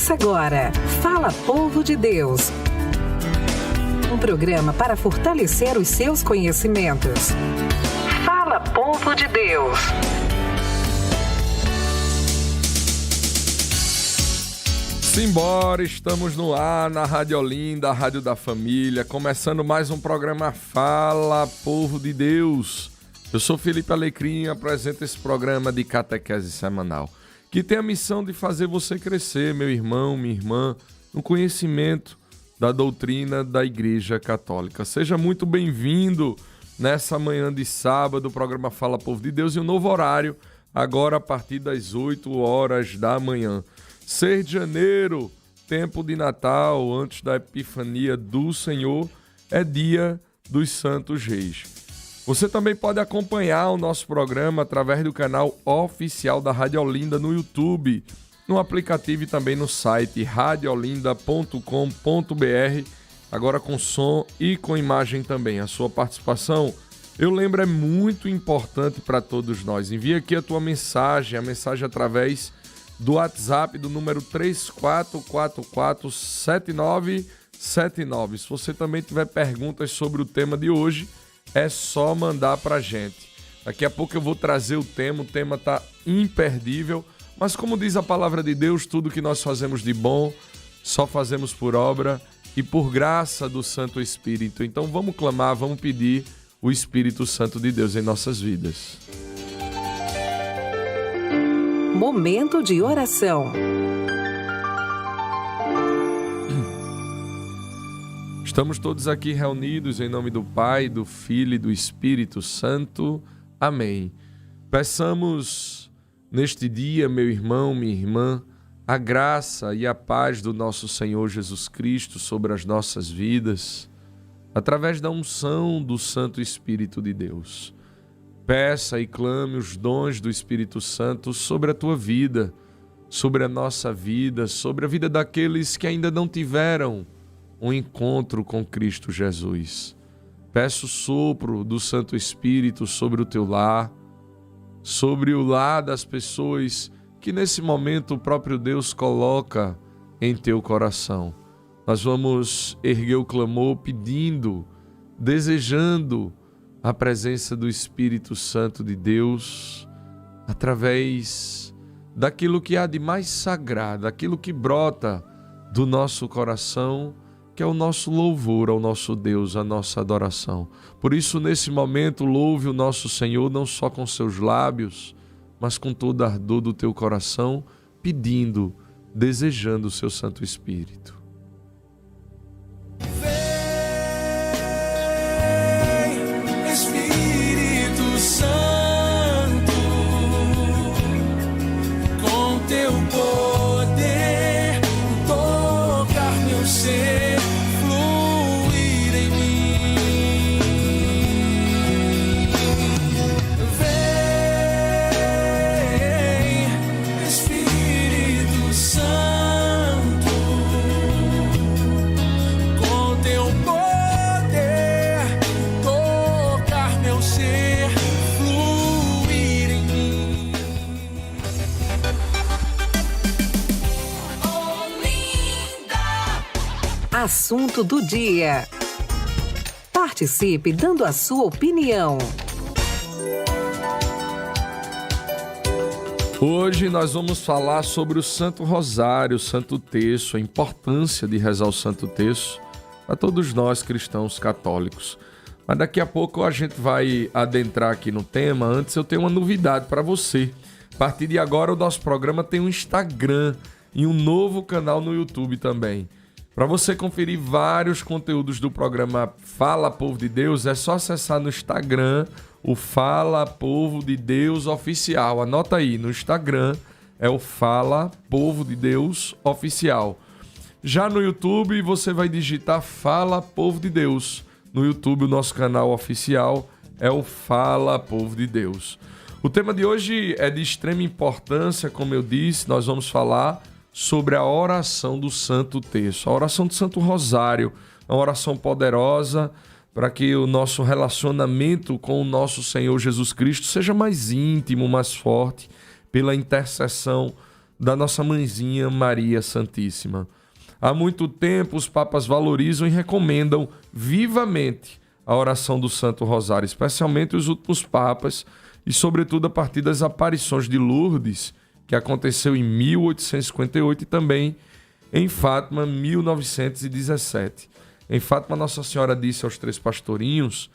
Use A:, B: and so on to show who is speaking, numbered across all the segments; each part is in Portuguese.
A: Começa agora, Fala Povo de Deus. Um programa para fortalecer os seus conhecimentos. Fala Povo de Deus.
B: Simbora, estamos no ar na Rádio Olinda, a Rádio da Família, começando mais um programa Fala Povo de Deus. Eu sou Felipe Alecrim e apresento esse programa de catequese semanal, que tem a missão de fazer você crescer, meu irmão, minha irmã, no conhecimento da doutrina da Igreja Católica. Seja muito bem-vindo nessa manhã de sábado, o programa Fala Povo de Deus, e um novo horário, agora a partir das 8 horas da manhã. 6 de janeiro, tempo de Natal, antes da Epifania do Senhor, é dia dos Santos Reis. Você também pode acompanhar o nosso programa através do canal oficial da Rádio Olinda no YouTube, no aplicativo e também no site radiolinda.com.br, agora com som e com imagem também. A sua participação, eu lembro, é muito importante para todos nós. Envie aqui a tua mensagem, a mensagem através do WhatsApp do número 34447979. Se você também tiver perguntas sobre o tema de hoje, é só mandar pra gente. Daqui a pouco eu vou trazer o tema tá imperdível, mas como diz a palavra de Deus, tudo que nós fazemos de bom, só fazemos por obra e por graça do Santo Espírito. Então vamos clamar, vamos pedir o Espírito Santo de Deus em nossas vidas.
A: Momento de oração.
B: Estamos todos aqui reunidos em nome do Pai, do Filho e do Espírito Santo. Amém. Peçamos neste dia, meu irmão, minha irmã, a graça e a paz do nosso Senhor Jesus Cristo sobre as nossas vidas, através da unção do Santo Espírito de Deus. Peça e clame os dons do Espírito Santo sobre a tua vida, sobre a nossa vida, sobre a vida daqueles que ainda não tiveram um encontro com Cristo Jesus. Peço o sopro do Santo Espírito sobre o teu lar, sobre o lar das pessoas que nesse momento o próprio Deus coloca em teu coração. Nós vamos erguer o clamor pedindo, desejando a presença do Espírito Santo de Deus através daquilo que há de mais sagrado, aquilo que brota do nosso coração, que é o nosso louvor ao nosso Deus, a nossa adoração. Por isso, nesse momento, louve o nosso Senhor não só com seus lábios, mas com todo ardor do teu coração, pedindo, desejando o seu Santo Espírito.
C: Vem, Espírito Santo, com teu poder, tocar meu ser.
A: Assunto do dia. Participe dando a sua opinião.
B: Hoje nós vamos falar sobre o Santo Rosário, o Santo Terço, a importância de rezar o Santo Terço a todos nós cristãos católicos. Mas daqui a pouco a gente vai adentrar aqui no tema. Antes eu tenho uma novidade para você. A partir de agora o nosso programa tem um Instagram e um novo canal no YouTube também. Para você conferir vários conteúdos do programa Fala Povo de Deus, é só acessar no Instagram o Fala Povo de Deus Oficial. Anota aí, no Instagram é o Fala Povo de Deus Oficial. Já no YouTube você vai digitar Fala Povo de Deus. No YouTube o nosso canal oficial é o Fala Povo de Deus. O tema de hoje é de extrema importância, como eu disse, nós vamos falar sobre a oração do Santo Terço, a oração do Santo Rosário, uma oração poderosa para que o nosso relacionamento com o nosso Senhor Jesus Cristo seja mais íntimo, mais forte, pela intercessão da nossa mãezinha Maria Santíssima. Há muito tempo os papas valorizam e recomendam vivamente a oração do Santo Rosário, especialmente os últimos papas e sobretudo a partir das aparições de Lourdes, que aconteceu em 1858 e também em Fátima, 1917. Em Fátima, Nossa Senhora disse aos 3 pastorinhos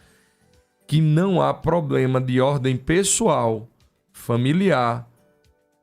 B: que não há problema de ordem pessoal, familiar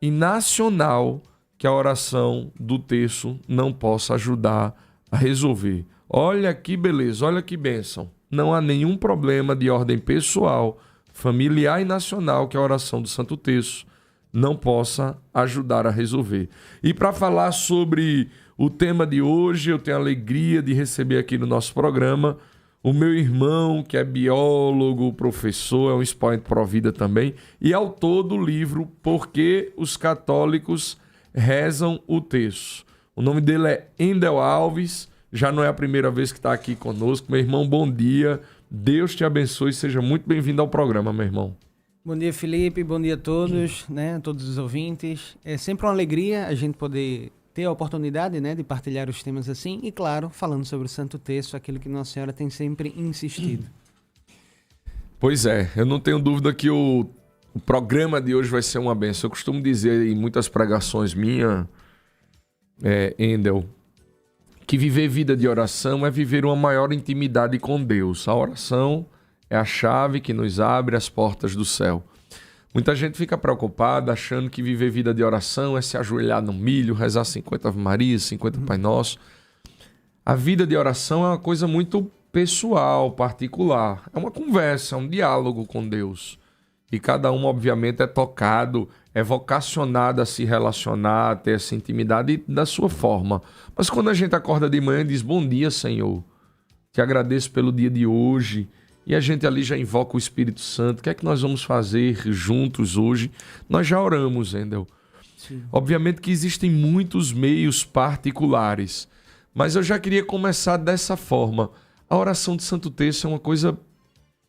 B: e nacional que a oração do terço não possa ajudar a resolver. Olha que beleza, olha que bênção. Não há nenhum problema de ordem pessoal, familiar e nacional que a oração do Santo Terço não possa ajudar a resolver. E para falar sobre o tema de hoje, eu tenho a alegria de receber aqui no nosso programa o meu irmão, que é biólogo, professor, é um expoente pró-vida também, e autor do livro Por que os Católicos Rezam o Terço. O nome dele é Endel Alves, já não é a primeira vez que está aqui conosco. Meu irmão, bom dia, Deus te abençoe, seja muito bem-vindo ao programa, meu irmão.
D: Bom dia, Felipe, bom dia a todos, né, a todos os ouvintes. É sempre uma alegria a gente poder ter a oportunidade, né, de partilhar os temas assim e, claro, falando sobre o Santo Terço, aquilo que Nossa Senhora tem sempre insistido.
B: Pois é, eu não tenho dúvida que o programa de hoje vai ser uma bênção. Eu costumo dizer em muitas pregações minhas, Endel, que viver vida de oração é viver uma maior intimidade com Deus. A oração é a chave que nos abre as portas do céu. Muita gente fica preocupada achando que viver vida de oração é se ajoelhar no milho, rezar 50 Ave Marias, 50 Pai Nosso. A vida de oração é uma coisa muito pessoal, particular. É uma conversa, é um diálogo com Deus. E cada um, obviamente, é tocado, é vocacionado a se relacionar, a ter essa intimidade da sua forma. Mas quando a gente acorda de manhã e diz, bom dia, Senhor, te agradeço pelo dia de hoje, e a gente ali já invoca o Espírito Santo, o que é que nós vamos fazer juntos hoje? Nós já oramos, Endel. Sim. Obviamente que existem muitos meios particulares, mas eu já queria começar dessa forma. A oração de Santo Terço é uma coisa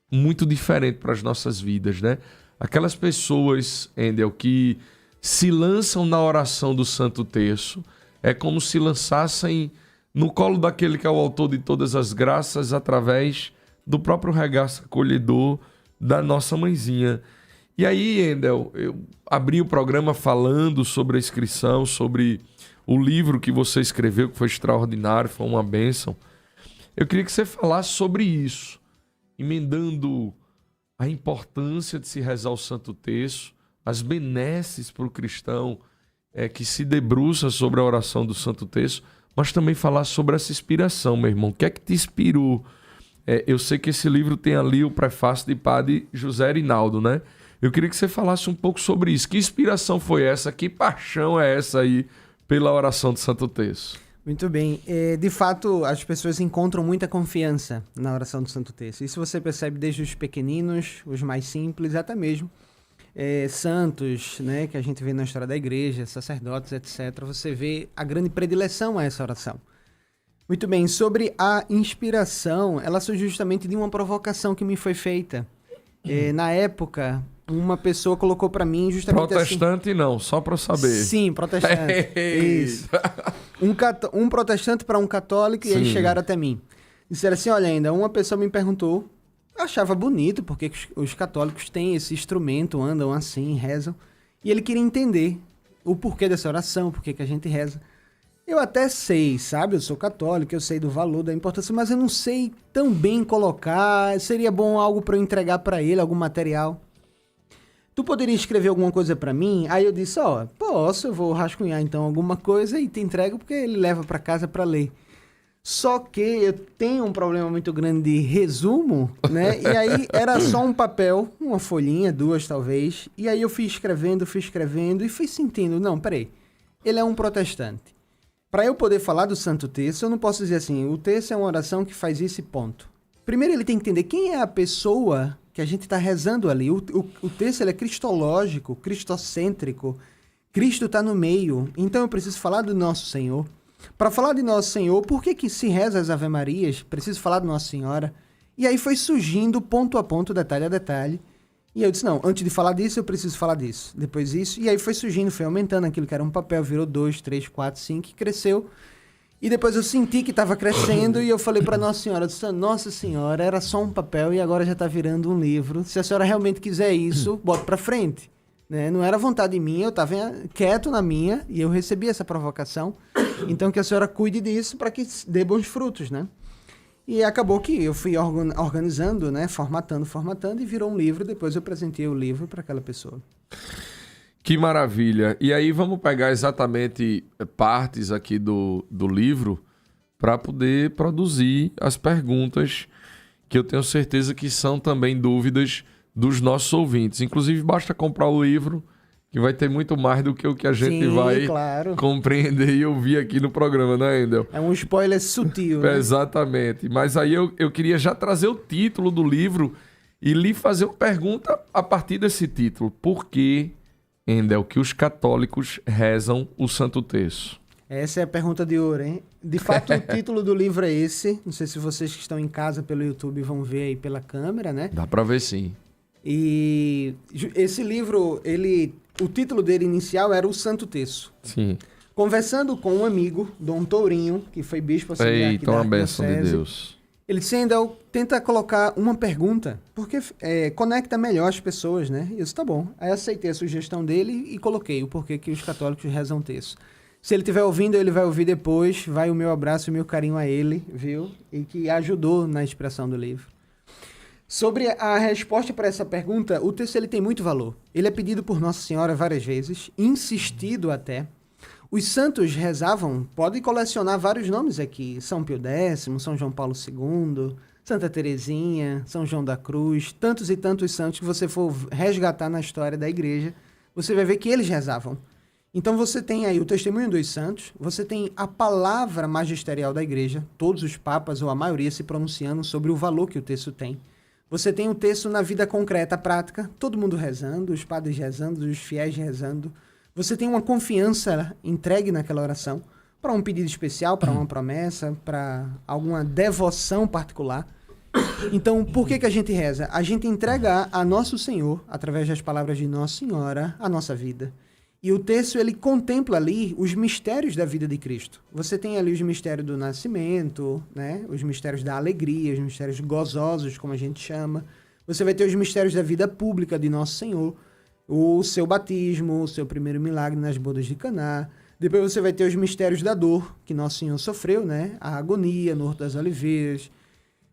B: muito diferente para as nossas vidas, né? Aquelas pessoas, Endel, que se lançam na oração do Santo Terço, é como se lançassem no colo daquele que é o autor de todas as graças, através do próprio regaço acolhedor da nossa mãezinha. E aí, Endel, eu abri o programa falando sobre a inscrição, sobre o livro que você escreveu, que foi extraordinário, foi uma bênção. Eu queria que você falasse sobre isso, emendando a importância de se rezar o Santo Terço, as benesses para o cristão que se debruça sobre a oração do Santo Terço, mas também falar sobre essa inspiração, meu irmão. O que é que te inspirou? Eu sei que esse livro tem ali o prefácio de Padre José Rinaldo, né? Eu queria que você falasse um pouco sobre isso. Que inspiração foi essa? Que paixão é essa aí pela oração do Santo Terço?
D: Muito bem. De fato, as pessoas encontram muita confiança na oração do Santo Terço. Isso você percebe desde os pequeninos, os mais simples, até mesmo santos, né, que a gente vê na história da igreja, sacerdotes, etc. Você vê a grande predileção a essa oração. Muito bem, sobre a inspiração, ela surgiu justamente de uma provocação que me foi feita. Na época, uma pessoa colocou para mim justamente
B: protestante
D: assim...
B: não, só para eu saber.
D: Sim, protestante. Isso. Um protestante para um católico, e eles chegaram até mim. Disseram assim, olha, ainda uma pessoa me perguntou, eu achava bonito, porque os católicos têm esse instrumento, andam assim, rezam, e ele queria entender o porquê dessa oração, por que a gente reza. Eu até sei, sabe? Eu sou católico, eu sei do valor, da importância, mas eu não sei tão bem colocar. Seria bom algo para eu entregar para ele, algum material. Tu poderia escrever alguma coisa para mim? Aí eu disse, posso, eu vou rascunhar então alguma coisa e te entrego, porque ele leva para casa para ler. Só que eu tenho um problema muito grande de resumo, né? E aí era só um papel, uma folhinha, 2 talvez. E aí eu fui escrevendo e fui sentindo, não, peraí, ele é um protestante. Para eu poder falar do Santo Terço, eu não posso dizer assim, o terço é uma oração que faz esse ponto. Primeiro ele tem que entender quem é a pessoa que a gente está rezando ali. O terço ele é cristológico, cristocêntrico. Cristo está no meio. Então eu preciso falar do Nosso Senhor. Para falar de Nosso Senhor, por que se reza as Ave Marias? Preciso falar de Nossa Senhora. E aí foi surgindo ponto a ponto, detalhe a detalhe. E eu disse, não, antes de falar disso, eu preciso falar disso. Depois isso. E aí foi surgindo, foi aumentando aquilo que era um papel, virou 2, 3, 4, 5, e cresceu. E depois eu senti que estava crescendo e eu falei para Nossa Senhora, eu disse, Nossa Senhora, era só um papel e agora já está virando um livro. Se a senhora realmente quiser isso, bota para frente. Né? Não era vontade minha, eu estava quieto na minha e eu recebi essa provocação. Então que a senhora cuide disso para que dê bons frutos, né? E acabou que eu fui organizando, né? Formatando e virou um livro. Depois eu presentei o livro para aquela pessoa.
B: Que maravilha. E aí vamos pegar exatamente partes aqui do livro para poder produzir as perguntas que eu tenho certeza que são também dúvidas dos nossos ouvintes. Inclusive, basta comprar o livro, que vai ter muito mais do que o que a gente vai compreender e ouvir aqui no programa, né, Endel?
D: É um spoiler sutil, né?
B: Exatamente. Mas aí eu queria já trazer o título do livro e lhe fazer uma pergunta a partir desse título. Por que, Endel, que os católicos rezam o Santo Terço?
D: Essa é a pergunta de ouro, hein? De fato, o título do livro é esse. Não sei se vocês que estão em casa pelo YouTube vão ver aí pela câmera, né?
B: Dá para ver, sim.
D: E esse livro, o título dele inicial era O Santo Terço.
B: Sim.
D: Conversando com um amigo, Dom Tourinho, que foi bispo auxiliar aqui da
B: uma bênção de
D: Arquidiocese,
B: Deus.
D: ele disse, Endel, tenta colocar uma pergunta, porque conecta melhor as pessoas, né? E eu disse, tá bom. Aí aceitei a sugestão dele e coloquei o porquê que os católicos rezam terço. Se ele estiver ouvindo, ele vai ouvir depois. Vai o meu abraço e o meu carinho a ele, viu? E que ajudou na expressão do livro. Sobre a resposta para essa pergunta, o texto ele tem muito valor. Ele é pedido por Nossa Senhora várias vezes, insistido até. Os santos rezavam, pode colecionar vários nomes aqui. São Pio X, São João Paulo II, Santa Teresinha, São João da Cruz, tantos e tantos santos que você for resgatar na história da igreja, você vai ver que eles rezavam. Então você tem aí o testemunho dos santos, você tem a palavra magisterial da igreja, todos os papas ou a maioria se pronunciando sobre o valor que o texto tem. Você tem o texto na vida concreta, prática, todo mundo rezando, os padres rezando, os fiéis rezando. Você tem uma confiança entregue naquela oração para um pedido especial, para uma promessa, para alguma devoção particular. Então, por que a gente reza? A gente entrega a Nosso Senhor, através das palavras de Nossa Senhora, a nossa vida. E o texto, ele contempla ali os mistérios da vida de Cristo. Você tem ali os mistérios do nascimento, né? Os mistérios da alegria, os mistérios gozosos, como a gente chama. Você vai ter os mistérios da vida pública de Nosso Senhor, o seu batismo, o seu primeiro milagre nas bodas de Caná. Depois você vai ter os mistérios da dor que Nosso Senhor sofreu, né? A agonia no Horto das Oliveiras.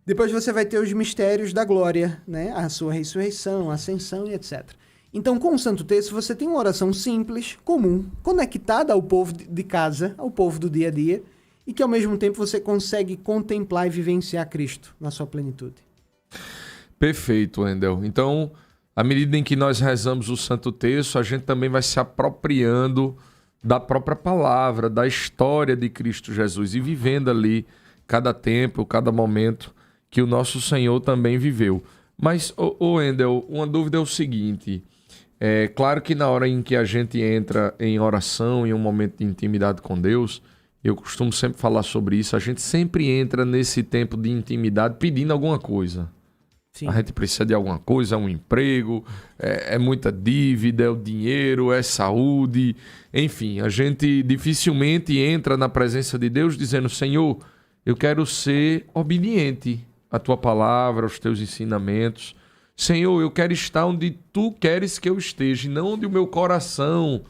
D: Depois você vai ter os mistérios da glória, né? A sua ressurreição, a ascensão e etc. Então, com o Santo Terço, você tem uma oração simples, comum, conectada ao povo de casa, ao povo do dia a dia, e que, ao mesmo tempo, você consegue contemplar e vivenciar Cristo na sua plenitude.
B: Perfeito, Endel. Então, à medida em que nós rezamos o Santo Terço, a gente também vai se apropriando da própria palavra, da história de Cristo Jesus, e vivendo ali cada tempo, cada momento que o nosso Senhor também viveu. Mas, Endel, uma dúvida é o seguinte... É claro que na hora em que a gente entra em oração, em um momento de intimidade com Deus, eu costumo sempre falar sobre isso, a gente sempre entra nesse tempo de intimidade pedindo alguma coisa. Sim. A gente precisa de alguma coisa, é um emprego, é muita dívida, é o dinheiro, é saúde, enfim, a gente dificilmente entra na presença de Deus dizendo, Senhor, eu quero ser obediente à Tua palavra, aos Teus ensinamentos. Senhor, eu quero estar onde Tu queres que eu esteja, e não onde o meu coração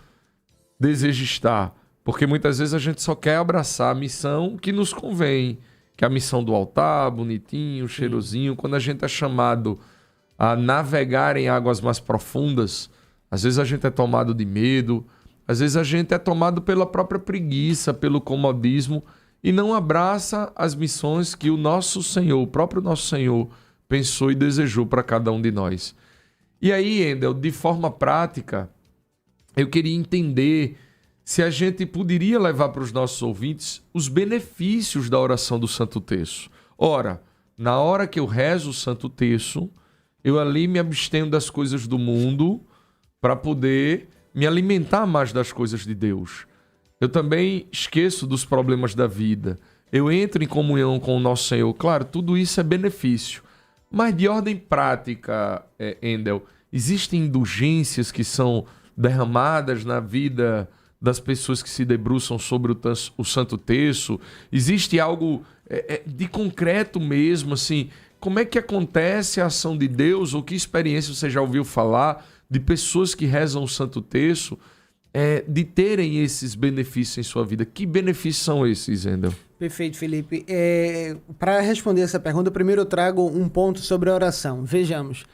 B: deseja estar. Porque muitas vezes a gente só quer abraçar a missão que nos convém, que é a missão do altar, bonitinho, cheirosinho. Quando a gente é chamado a navegar em águas mais profundas, às vezes a gente é tomado de medo, às vezes a gente é tomado pela própria preguiça, pelo comodismo, e não abraça as missões que o nosso Senhor, o próprio nosso Senhor, pensou e desejou para cada um de nós. E aí, Endel, de forma prática, eu queria entender se a gente poderia levar para os nossos ouvintes os benefícios da oração do Santo Terço. Ora, na hora que eu rezo o Santo Terço, eu ali me abstenho das coisas do mundo para poder me alimentar mais das coisas de Deus. Eu também esqueço dos problemas da vida. Eu entro em comunhão com o nosso Senhor. Claro, tudo isso é benefício. Mas de ordem prática, Endel, Existem indulgências que são derramadas na vida das pessoas que se debruçam sobre o Santo Terço? Existe algo de concreto mesmo, assim? Como é que acontece a ação de Deus, ou que experiência você já ouviu falar de pessoas que rezam o Santo Terço, de terem esses benefícios em sua vida? Que benefícios são esses, Zendel?
D: Perfeito, Felipe. Para responder essa pergunta, primeiro eu trago um ponto sobre a oração. Vejamos.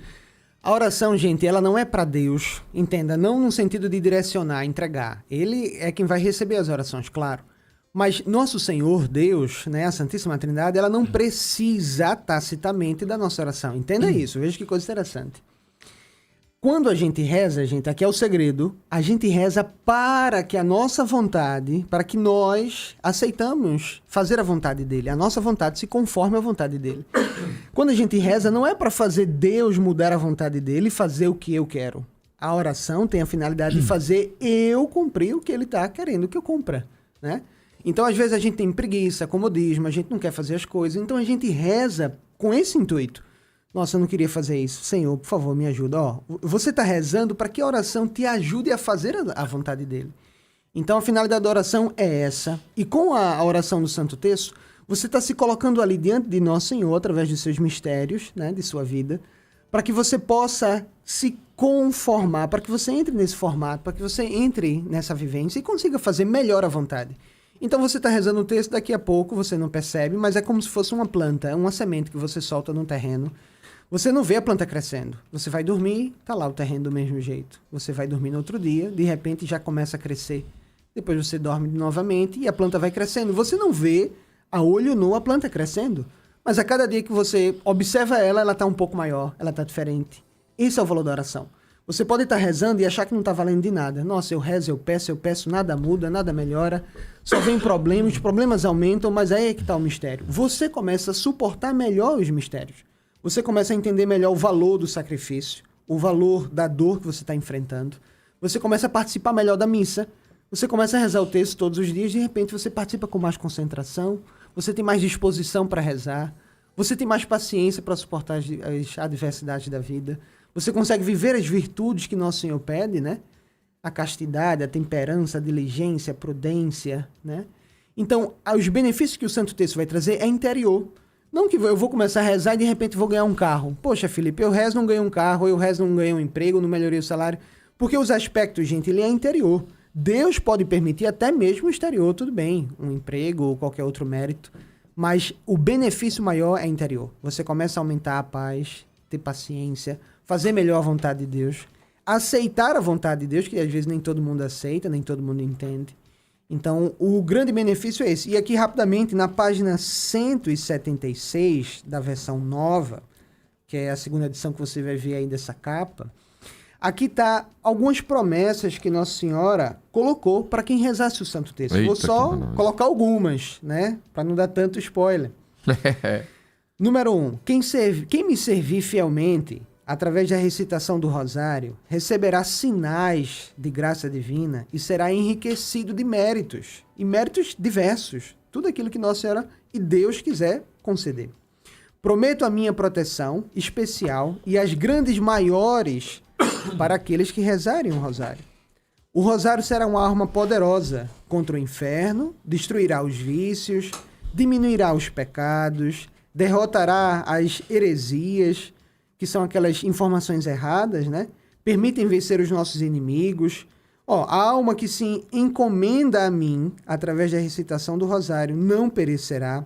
D: A oração, gente, ela não é para Deus, entenda, não no sentido de direcionar, entregar. Ele é quem vai receber as orações, claro. Mas nosso Senhor, Deus, né, a Santíssima Trindade, ela não precisa tacitamente da nossa oração. Entenda isso, veja que coisa interessante. Quando a gente reza, gente, aqui é o segredo, a gente reza para que a nossa vontade, para que nós aceitamos fazer a vontade dele, a nossa vontade se conforme à vontade dele. Quando a gente reza, não é para fazer Deus mudar a vontade dele e fazer o que eu quero. A oração tem a finalidade de fazer eu cumprir o que ele está querendo que eu cumpra, né? Então, às vezes, a gente tem preguiça, comodismo, a gente não quer fazer as coisas, então a gente reza com esse intuito. Nossa, eu não queria fazer isso. Senhor, por favor, me ajuda. Você está rezando para que a oração te ajude a fazer a vontade dele. Então, a finalidade da oração é essa. E com a oração do Santo Terço, você está se colocando ali diante de Nosso Senhor, através dos seus mistérios, né, de sua vida, para que você possa se conformar, para que você entre nesse formato, para que você entre nessa vivência e consiga fazer melhor a vontade. Então, você está rezando o texto, daqui a pouco você não percebe, mas é como se fosse uma planta, uma semente que você solta no terreno. Você não vê a planta crescendo. Você vai dormir, tá lá o terreno do mesmo jeito. Você vai dormir no outro dia, de repente já começa a crescer. Depois você dorme novamente e a planta vai crescendo. Você não vê a olho nu a planta crescendo. Mas a cada dia que você observa ela, ela está um pouco maior, ela está diferente. Esse é o valor da oração. Você pode estar rezando e achar que não está valendo de nada. Nossa, eu rezo, eu peço, nada muda, nada melhora. Só vem problemas, os problemas aumentam, mas aí é que está o mistério. Você começa a suportar melhor os mistérios. Você começa a entender melhor o valor do sacrifício, o valor da dor que você está enfrentando. Você começa a participar melhor da missa. Você começa a rezar o texto todos os dias. De repente, você participa com mais concentração. Você tem mais disposição para rezar. Você tem mais paciência para suportar as adversidades da vida. Você consegue viver as virtudes que Nosso Senhor pede, né? A castidade, a temperança, a diligência, a prudência, né? Então, os benefícios que o Santo Terço vai trazer é interior. Não que eu vou começar a rezar e de repente vou ganhar um carro. Poxa, Felipe, eu rezo não ganho um carro, eu rezo não ganho um emprego, não melhorei o salário. Porque os aspectos, gente, ele é interior. Deus pode permitir até mesmo o exterior, tudo bem, um emprego ou qualquer outro mérito. Mas o benefício maior é interior. Você começa a aumentar a paz, ter paciência, fazer melhor a vontade de Deus, aceitar a vontade de Deus, que às vezes nem todo mundo aceita, nem todo mundo entende. Então, o grande benefício é esse. E aqui, rapidamente, na página 176 da versão nova, que é a segunda edição que você vai ver aí dessa capa, aqui está algumas promessas que Nossa Senhora colocou para quem rezasse o Santo Terço.
B: Eita,
D: vou só colocar algumas, né? Para não dar tanto spoiler. Número 1. Quem me servir fielmente, através da recitação do rosário, receberá sinais de graça divina e será enriquecido de méritos, e méritos diversos, tudo aquilo que Nossa Senhora e Deus quiser conceder. Prometo a minha proteção especial e as grandes maiores para aqueles que rezarem o rosário. O rosário será uma arma poderosa contra o inferno, destruirá os vícios, diminuirá os pecados, derrotará as heresias, que são aquelas informações erradas, né? Permitem vencer os nossos inimigos. A alma que se encomenda a mim, através da recitação do rosário, não perecerá.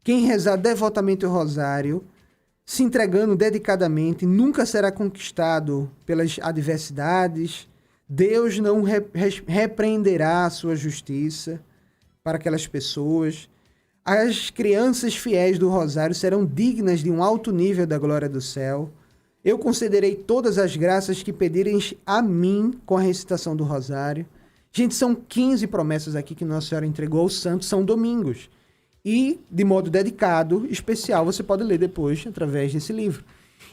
D: Quem rezar devotamente o rosário, se entregando dedicadamente, nunca será conquistado pelas adversidades. Deus não repreenderá a sua justiça para aquelas pessoas. As crianças fiéis do rosário serão dignas de um alto nível da glória do céu. Eu concederei todas as graças que pedirem a mim com a recitação do rosário. Gente, são 15 promessas aqui que Nossa Senhora entregou aos santos, são domingos. E, de modo dedicado, especial, você pode ler depois, através desse livro.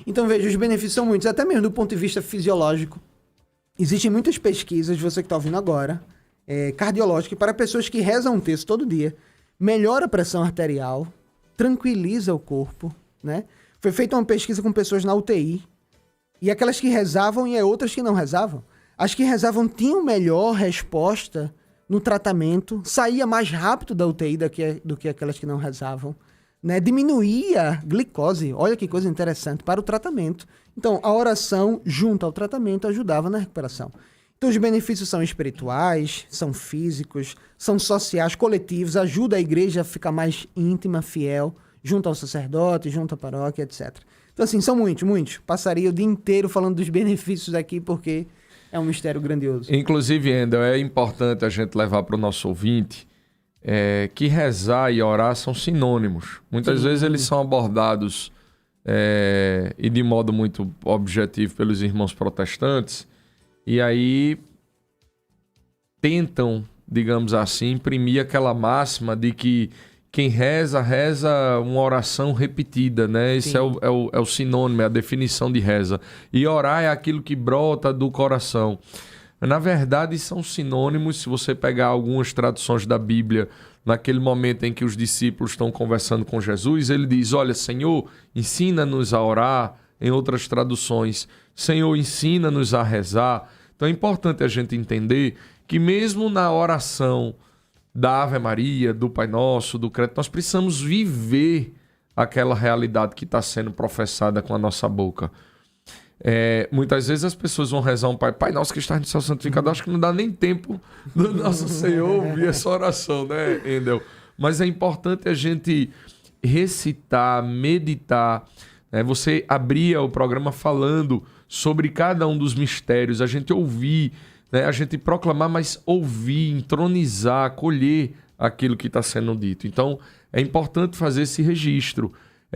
D: Então, veja, os benefícios são muitos, até mesmo do ponto de vista fisiológico. Existem muitas pesquisas, você que está ouvindo agora, cardiológicas, para pessoas que rezam um texto todo dia. Melhora a pressão arterial, tranquiliza o corpo, né? Foi feita uma pesquisa com pessoas na UTI. E aquelas que rezavam e outras que não rezavam. As que rezavam tinham melhor resposta no tratamento, saía mais rápido da UTI do que aquelas que não rezavam, né? Diminuía a glicose, olha que coisa interessante, para o tratamento. Então, a oração junto ao tratamento ajudava na recuperação. Então, os benefícios são espirituais, são físicos, são sociais, coletivos, ajuda a igreja a ficar mais íntima, fiel, junto ao sacerdote, junto à paróquia, etc. Então, assim, são muitos. Passaria o dia inteiro falando dos benefícios aqui, porque é um mistério grandioso.
B: Inclusive, Endel, é importante a gente levar para o nosso ouvinte que rezar e orar são sinônimos. Muitas vezes eles são abordados e de modo muito objetivo pelos irmãos protestantes, e aí tentam, digamos assim, imprimir aquela máxima de que quem reza uma oração repetida, né? Esse é o sinônimo, é a definição de reza. E orar é aquilo que brota do coração. Na verdade, são sinônimos. Se você pegar algumas traduções da Bíblia, naquele momento em que os discípulos estão conversando com Jesus, ele diz, olha, Senhor, ensina-nos a orar. Em outras traduções, Senhor, ensina-nos a rezar. Então é importante a gente entender que mesmo na oração da Ave Maria, do Pai Nosso, do Credo, nós precisamos viver aquela realidade que está sendo professada com a nossa boca. Muitas vezes as pessoas vão rezar um Pai Nosso que está no céu santificado. Acho que não dá nem tempo do nosso Senhor ouvir essa oração, né, Endel? Mas é importante a gente recitar, meditar. Você abria o programa falando sobre cada um dos mistérios, a gente ouvir, né? A gente proclamar, mas ouvir, entronizar, acolher aquilo que está sendo dito. Então, é importante fazer esse registro.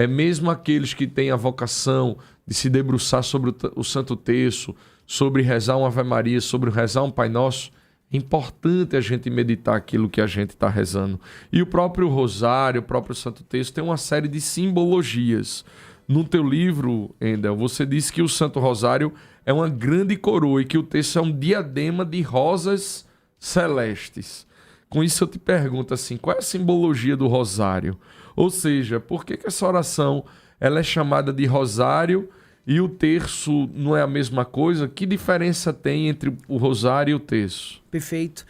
B: Mesmo aqueles que têm a vocação de se debruçar sobre o Santo Terço, sobre rezar uma Ave Maria, sobre rezar um Pai Nosso, é importante a gente meditar aquilo que a gente está rezando. E o próprio Rosário, o próprio Santo Terço, tem uma série de simbologias. No teu livro, Endel, você disse que o Santo Rosário é uma grande coroa e que o terço é um diadema de rosas celestes. Com isso eu te pergunto assim, qual é a simbologia do rosário? Ou seja, por que essa oração ela é chamada de rosário e o terço não é a mesma coisa? Que diferença tem entre o rosário e o terço?
D: Perfeito.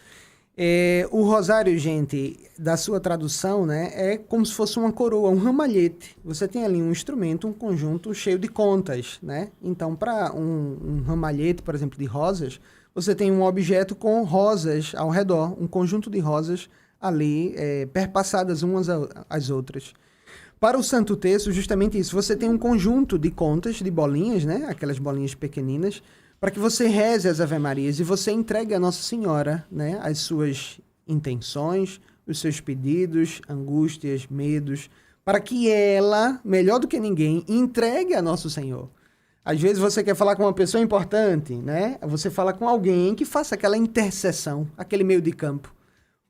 D: O rosário, gente, da sua tradução, né, é como se fosse uma coroa, um ramalhete. Você tem ali um instrumento, um conjunto cheio de contas, né? Então, para um ramalhete, por exemplo, de rosas, você tem um objeto com rosas ao redor, um conjunto de rosas ali, perpassadas umas às outras. Para o Santo Terço, justamente isso. Você tem um conjunto de contas, de bolinhas, né? Aquelas bolinhas pequeninas, para que você reze as Ave-Marias e você entregue a Nossa Senhora, né, as suas intenções, os seus pedidos, angústias, medos, para que ela, melhor do que ninguém, entregue a Nosso Senhor. Às vezes você quer falar com uma pessoa importante, né? Você fala com alguém que faça aquela intercessão, aquele meio de campo,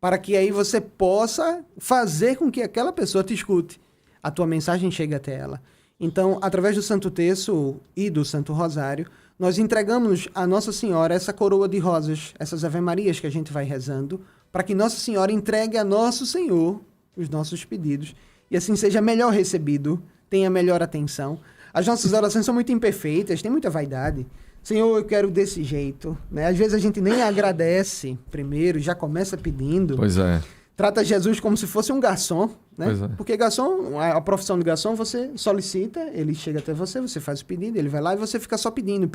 D: para que aí você possa fazer com que aquela pessoa te escute, a tua mensagem chegue até ela. Então, através do Santo Terço e do Santo Rosário, nós entregamos a Nossa Senhora essa coroa de rosas, essas Ave-Marias que a gente vai rezando, para que Nossa Senhora entregue a Nosso Senhor os nossos pedidos e assim seja melhor recebido, tenha melhor atenção. As nossas orações são muito imperfeitas, tem muita vaidade. Senhor, eu quero desse jeito, né? Às vezes a gente nem agradece primeiro, já começa pedindo.
B: Pois é.
D: Trata Jesus como se fosse um garçom, né?
B: Pois é.
D: Porque garçom, a profissão de garçom, você solicita, ele chega até você, você faz o pedido, ele vai lá e você fica só pedindo.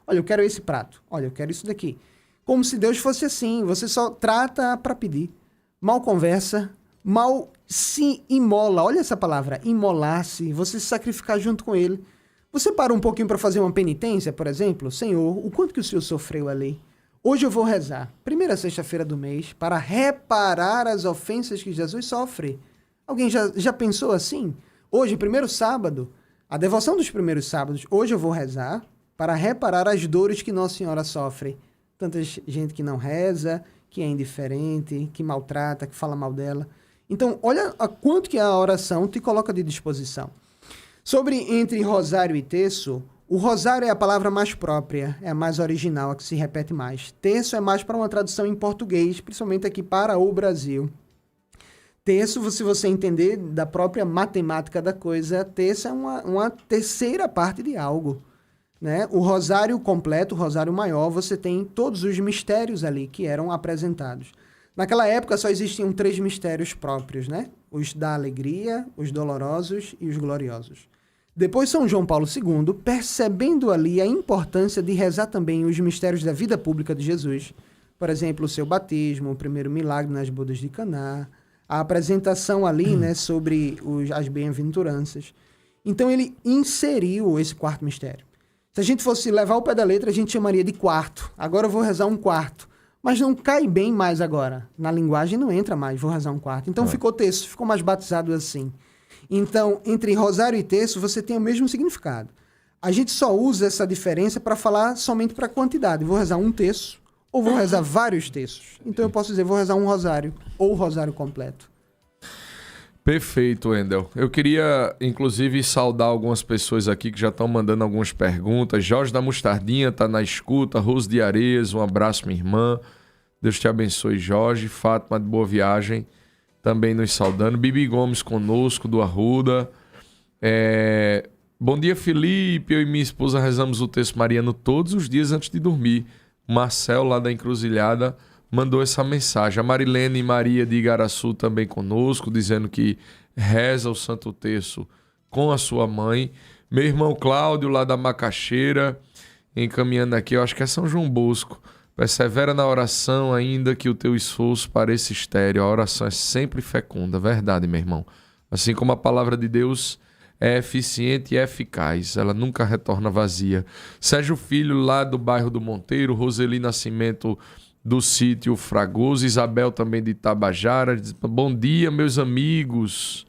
D: Olha, eu quero esse prato. Olha, eu quero isso daqui. Como se Deus fosse assim, você só trata para pedir. Mal conversa, mal se imola. Olha essa palavra, imolar-se, você se sacrificar junto com ele. Você para um pouquinho para fazer uma penitência, por exemplo. Senhor, o quanto que o Senhor sofreu ali? Hoje eu vou rezar, primeira sexta-feira do mês, para reparar as ofensas que Jesus sofre. Alguém já pensou assim? Hoje, primeiro sábado, a devoção dos primeiros sábados, hoje eu vou rezar para reparar as dores que Nossa Senhora sofre. Tanta gente que não reza, que é indiferente, que maltrata, que fala mal dela. Então, olha a quanto que a oração te coloca de disposição. Entre rosário e terço, o rosário é a palavra mais própria, é a mais original, a que se repete mais. Terço é mais para uma tradução em português, principalmente aqui para o Brasil. Terço, se você entender da própria matemática da coisa, terço é uma terceira parte de algo. né? O rosário completo, o rosário maior, você tem todos os mistérios ali que eram apresentados. Naquela época só existiam 3 mistérios próprios, né? Os da alegria, os dolorosos e os gloriosos. Depois São João Paulo II, percebendo ali a importância de rezar também os mistérios da vida pública de Jesus, por exemplo, o seu batismo, o primeiro milagre nas bodas de Caná, a apresentação ali, né, sobre as bem-aventuranças. Então ele inseriu esse 4º mistério. Se a gente fosse levar ao pé da letra, a gente chamaria de 4º. Agora eu vou rezar um 4º. Mas não cai bem mais agora. Na linguagem não entra mais, vou rezar um 4º. Então ficou terço, ficou mais batizado assim. Então, entre rosário e terço, você tem o mesmo significado. A gente só usa essa diferença para falar somente para quantidade. Vou rezar um terço ou vou rezar vários terços. Então eu posso dizer, vou rezar um rosário ou o rosário completo.
B: Perfeito, Wendel. Eu queria, inclusive, saudar algumas pessoas aqui que já estão mandando algumas perguntas. Jorge da Mostardinha está na escuta. Rose de Areias, um abraço, minha irmã. Deus te abençoe, Jorge. Fátima de Boa Viagem também nos saudando. Bibi Gomes conosco, do Arruda. Bom dia, Felipe. Eu e minha esposa rezamos o texto mariano todos os dias antes de dormir. Marcel, lá da Encruzilhada, mandou essa mensagem. A Marilene Maria de Igaraçu também conosco, dizendo que reza o Santo Terço com a sua mãe. Meu irmão Cláudio, lá da Macaxeira, encaminhando aqui, eu acho que é São João Bosco. Persevera na oração, ainda que o teu esforço pareça estéril. A oração é sempre fecunda, verdade, meu irmão. Assim como a palavra de Deus é eficiente e eficaz, ela nunca retorna vazia. Sérgio Filho, lá do bairro do Monteiro, Roseli Nascimento, do sítio Fragoso, Isabel também de Itabajara, diz, bom dia, meus amigos,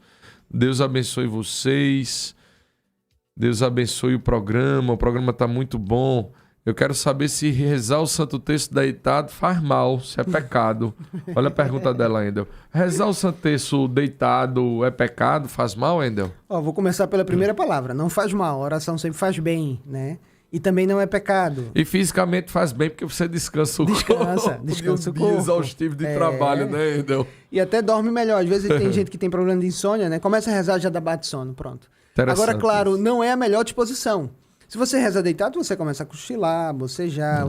B: Deus abençoe vocês, Deus abençoe o programa está muito bom. Eu quero saber se rezar o Santo Terço deitado faz mal, se é pecado. Olha a pergunta dela, Endel. Rezar o Santo Terço deitado é pecado, faz mal, Endel?
D: Vou começar pela primeira palavra. Não faz mal, a oração sempre faz bem, né? E também não é pecado.
B: E fisicamente faz bem porque você descansa o corpo.
D: Descansa o
B: dia
D: corpo.
B: exaustivo de trabalho, né, Endel?
D: E até dorme melhor. Às vezes tem gente que tem problema de insônia, né? Começa a rezar, já dá bate sono, pronto. Agora, claro, não é a melhor disposição. Se você reza deitado, você começa a cochilar, você já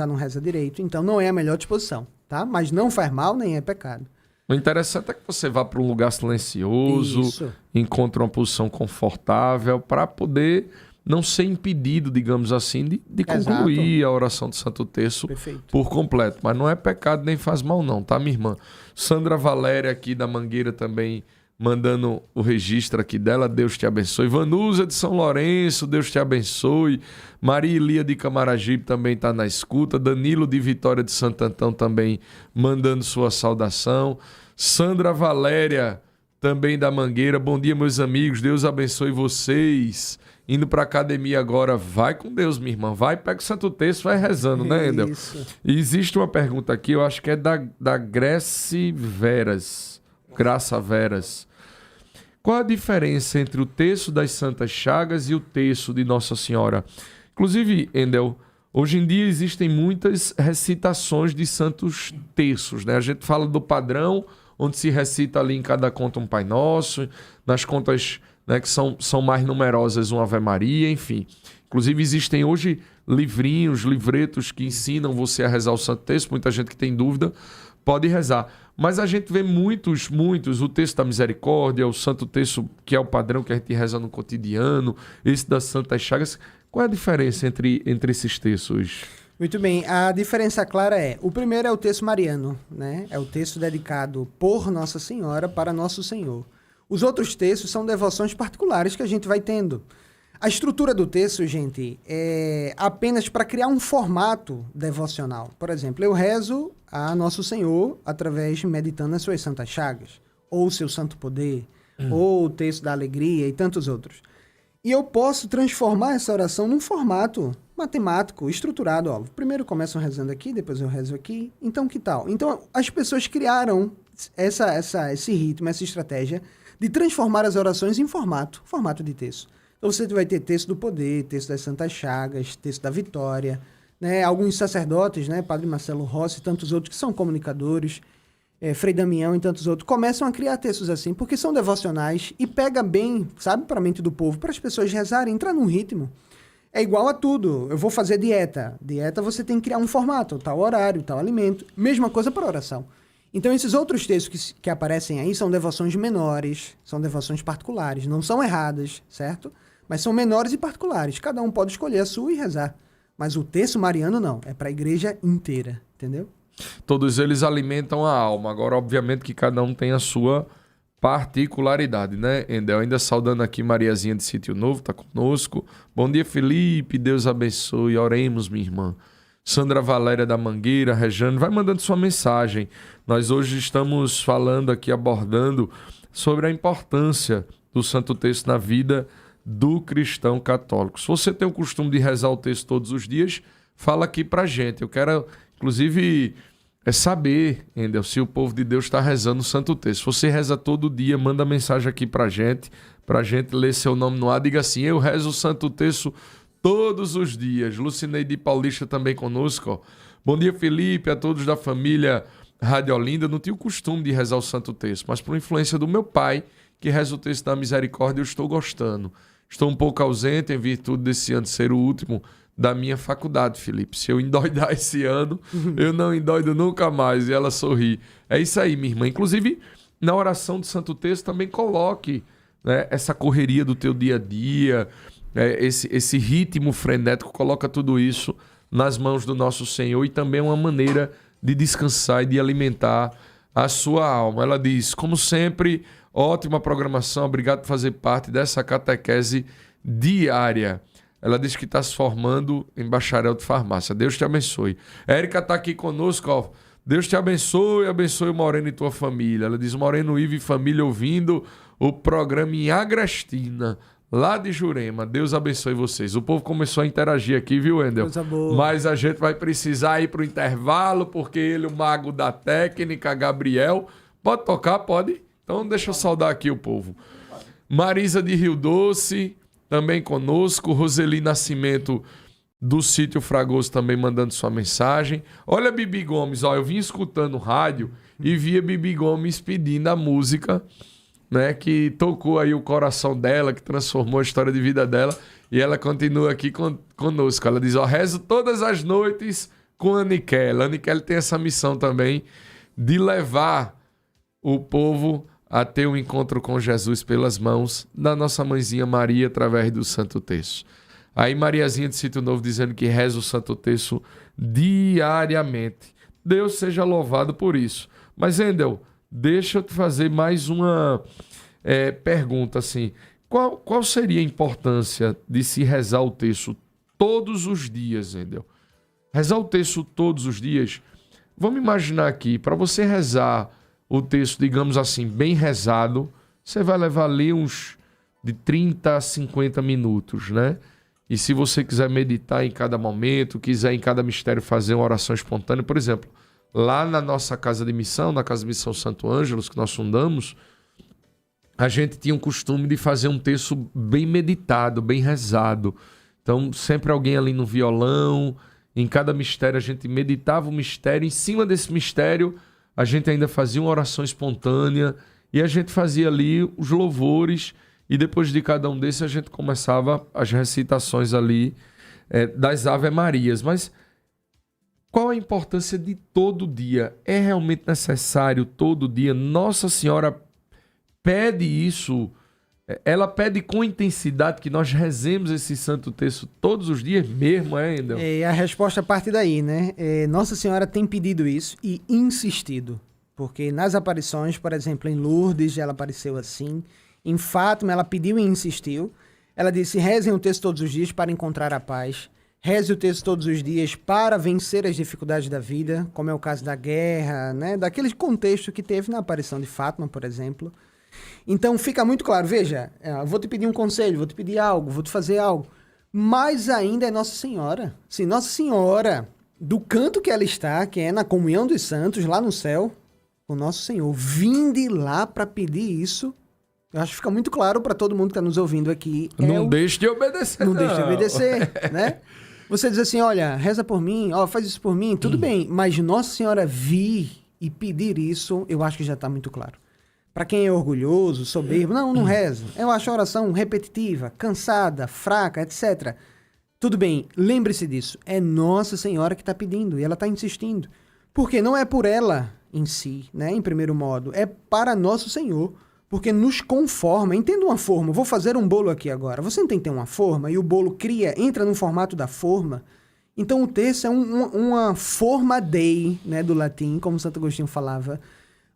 D: não reza direito. Então, não é a melhor disposição, tá? Mas não faz mal, nem é pecado.
B: O interessante é que você vá para um lugar silencioso, encontre uma posição confortável para poder não ser impedido, digamos assim, de concluir a oração do Santo Terço por completo. Mas não é pecado nem faz mal não, tá, minha irmã? Sandra Valéria aqui da Mangueira também mandando o registro aqui dela, Deus te abençoe. Vanusa de São Lourenço, Deus te abençoe. Maria Elia de Camaragibe também está na escuta. Danilo de Vitória de Santo Antão também mandando sua saudação. Sandra Valéria também da Mangueira, bom dia, meus amigos, Deus abençoe vocês. Indo para academia agora, vai com Deus, minha irmã, vai, pega o Santo Terço, vai rezando, né, Endel? E existe uma pergunta aqui, eu acho que é da Graça Veras. Qual a diferença entre o terço das Santas Chagas e o terço de Nossa Senhora? Inclusive, Endel, hoje em dia existem muitas recitações de santos terços, né? A gente fala do padrão, onde se recita ali em cada conta um Pai Nosso, nas contas, né, que são mais numerosas, uma Ave Maria, enfim. Inclusive existem hoje livretos que ensinam você a rezar o Santo Terço, muita gente que tem dúvida pode rezar. Mas a gente vê muitos, o Terço da Misericórdia, o Santo Terço, que é o padrão que a gente reza no cotidiano, esse das Santas Chagas. Qual é a diferença entre esses terços?
D: Muito bem, a diferença clara o primeiro é o terço mariano, né? É o terço dedicado por Nossa Senhora para Nosso Senhor. Os outros terços são devoções particulares que a gente vai tendo. A estrutura do terço, gente, é apenas para criar um formato devocional. Por exemplo, eu rezo a Nosso Senhor através meditando nas suas santas chagas, ou o seu santo poder, ou o terço da alegria e tantos outros. E eu posso transformar essa oração num formato matemático, estruturado. Primeiro começam rezando aqui, depois eu rezo aqui. Então, que tal? Então, as pessoas criaram esse ritmo, essa estratégia de transformar as orações em formato de terço. Então, você vai ter terço do poder, terço das santas chagas, terço da vitória, né? Alguns sacerdotes, né? Padre Marcelo Rossi e tantos outros que são comunicadores, Frei Damião e tantos outros, começam a criar textos assim, porque são devocionais e pega bem, sabe, para a mente do povo, para as pessoas rezarem, entrar num ritmo. É igual a tudo. Eu vou fazer dieta. Dieta você tem que criar um formato, tal horário, tal alimento. Mesma coisa para oração. Então esses outros textos que aparecem aí são devoções menores, são devoções particulares. Não são erradas, certo? Mas são menores e particulares. Cada um pode escolher a sua e rezar. Mas o texto mariano não. É para a igreja inteira. Entendeu?
B: Todos eles alimentam a alma. Agora, obviamente, que cada um tem a sua particularidade, né, Endel? Ainda saudando aqui Mariazinha de Sítio Novo, tá conosco. Bom dia, Felipe. Deus abençoe. Oremos, minha irmã. Sandra Valéria da Mangueira, Rejane, vai mandando sua mensagem. Nós hoje estamos falando aqui, abordando sobre a importância do Santo Texto na vida do cristão católico. Se você tem o costume de rezar o texto todos os dias, fala aqui pra gente. Eu quero, inclusive, saber, Endel, se o povo de Deus está rezando o Santo Texto. Se você reza todo dia, manda mensagem aqui pra gente ler seu nome no ar. Diga assim: eu rezo o Santo Texto todos os dias. Lucineide Paulista também conosco. Ó. Bom dia, Felipe, a todos da família Rádio Olinda. Eu não tinha o costume de rezar o Santo Texto, mas por influência do meu pai, que reza o texto da misericórdia, eu estou gostando. Estou um pouco ausente em virtude desse ano ser o último da minha faculdade, Felipe. Se eu endoidar esse ano, eu não endoido nunca mais. E ela sorri. É isso aí, minha irmã. Inclusive, na oração do Santo Texto, também coloque, né, essa correria do teu dia a dia, esse ritmo frenético, coloca tudo isso nas mãos do nosso Senhor, e também é uma maneira de descansar e de alimentar a sua alma. Ela diz: como sempre, ótima programação, obrigado por fazer parte dessa catequese diária. Ela diz que está se formando em bacharel de farmácia. Deus te abençoe. Érica está aqui conosco, ó. Deus te abençoe, abençoe o Moreno e tua família. Ela diz: Moreno, Ivo e família ouvindo o programa em Agrestina, lá de Jurema. Deus abençoe vocês. O povo começou a interagir aqui, viu, Endel?
D: Coisa boa.
B: Mas a gente vai precisar ir para o intervalo, porque ele, o mago da técnica, Gabriel... Pode tocar? Pode? Então deixa eu saudar aqui o povo. Marisa de Rio Doce, também conosco. Roseli Nascimento, do Sítio Fragoso, também mandando sua mensagem. Olha, Bibi Gomes, ó, eu vim escutando rádio e via Bibi Gomes pedindo a música, né, que tocou aí o coração dela, que transformou a história de vida dela, e ela continua aqui conosco. Ela diz: ó, rezo todas as noites com a Aniquele. A Aniquele tem essa missão também de levar o povo a ter um encontro com Jesus pelas mãos da nossa mãezinha Maria, através do Santo Texto. Aí Mariazinha de Sítio Novo dizendo que reza o Santo Texto diariamente. Deus seja louvado por isso. Mas, Endel, deixa eu te fazer mais uma pergunta, assim. Qual seria a importância de se rezar o texto todos os dias, Endel? Rezar o texto todos os dias, vamos imaginar aqui, para você rezar o texto, digamos assim, bem rezado, você vai levar ali uns de 30 a 50 minutos, né? E se você quiser meditar em cada momento, quiser em cada mistério fazer uma oração espontânea, por exemplo, lá na nossa casa de missão, na Casa de Missão Santo Ângelos, que nós fundamos, a gente tinha um costume de fazer um texto bem meditado, bem rezado. Então, sempre alguém ali no violão, em cada mistério a gente meditava o mistério, em cima desse mistério a gente ainda fazia uma oração espontânea e a gente fazia ali os louvores, e depois de cada um desses a gente começava as recitações ali das Ave Marias. Mas qual a importância de todo dia? É realmente necessário todo dia? Nossa Senhora pede isso, ela pede com intensidade que nós rezemos esse Santo Texto todos os dias mesmo, ainda?
D: A resposta parte daí, né? Nossa Senhora tem pedido isso e insistido, porque nas aparições, por exemplo, em Lourdes ela apareceu assim, em Fátima ela pediu e insistiu. Ela disse: rezem o texto todos os dias para encontrar a paz, reze o texto todos os dias para vencer as dificuldades da vida, como é o caso da guerra, né? Daquele contexto que teve na aparição de Fátima, por exemplo. Então fica muito claro, veja, eu vou te pedir um conselho, vou te pedir algo, vou te fazer algo, mas ainda é Nossa Senhora. Sim, Nossa Senhora, do canto que ela está, que é na comunhão dos santos, lá no céu, o nosso Senhor, vinde lá para pedir isso. Eu acho que fica muito claro para todo mundo que está nos ouvindo aqui.
B: Não deixe de obedecer.
D: Não deixe de obedecer, né? Você diz assim: olha, reza por mim, ó, faz isso por mim, tudo bem, mas Nossa Senhora vir e pedir isso, eu acho que já está muito claro. Para quem é orgulhoso, soberbo, não reza. Eu acho a oração repetitiva, cansada, fraca, etc. Tudo bem, lembre-se disso. É Nossa Senhora que está pedindo e ela está insistindo. Porque não é por ela em si, né, em primeiro modo. É para Nosso Senhor. Porque nos conforma. Entenda uma forma. Vou fazer um bolo aqui agora. Você não tem que ter uma forma e o bolo entra no formato da forma. Então o texto é uma forma dei, né, do latim, como Santo Agostinho falava.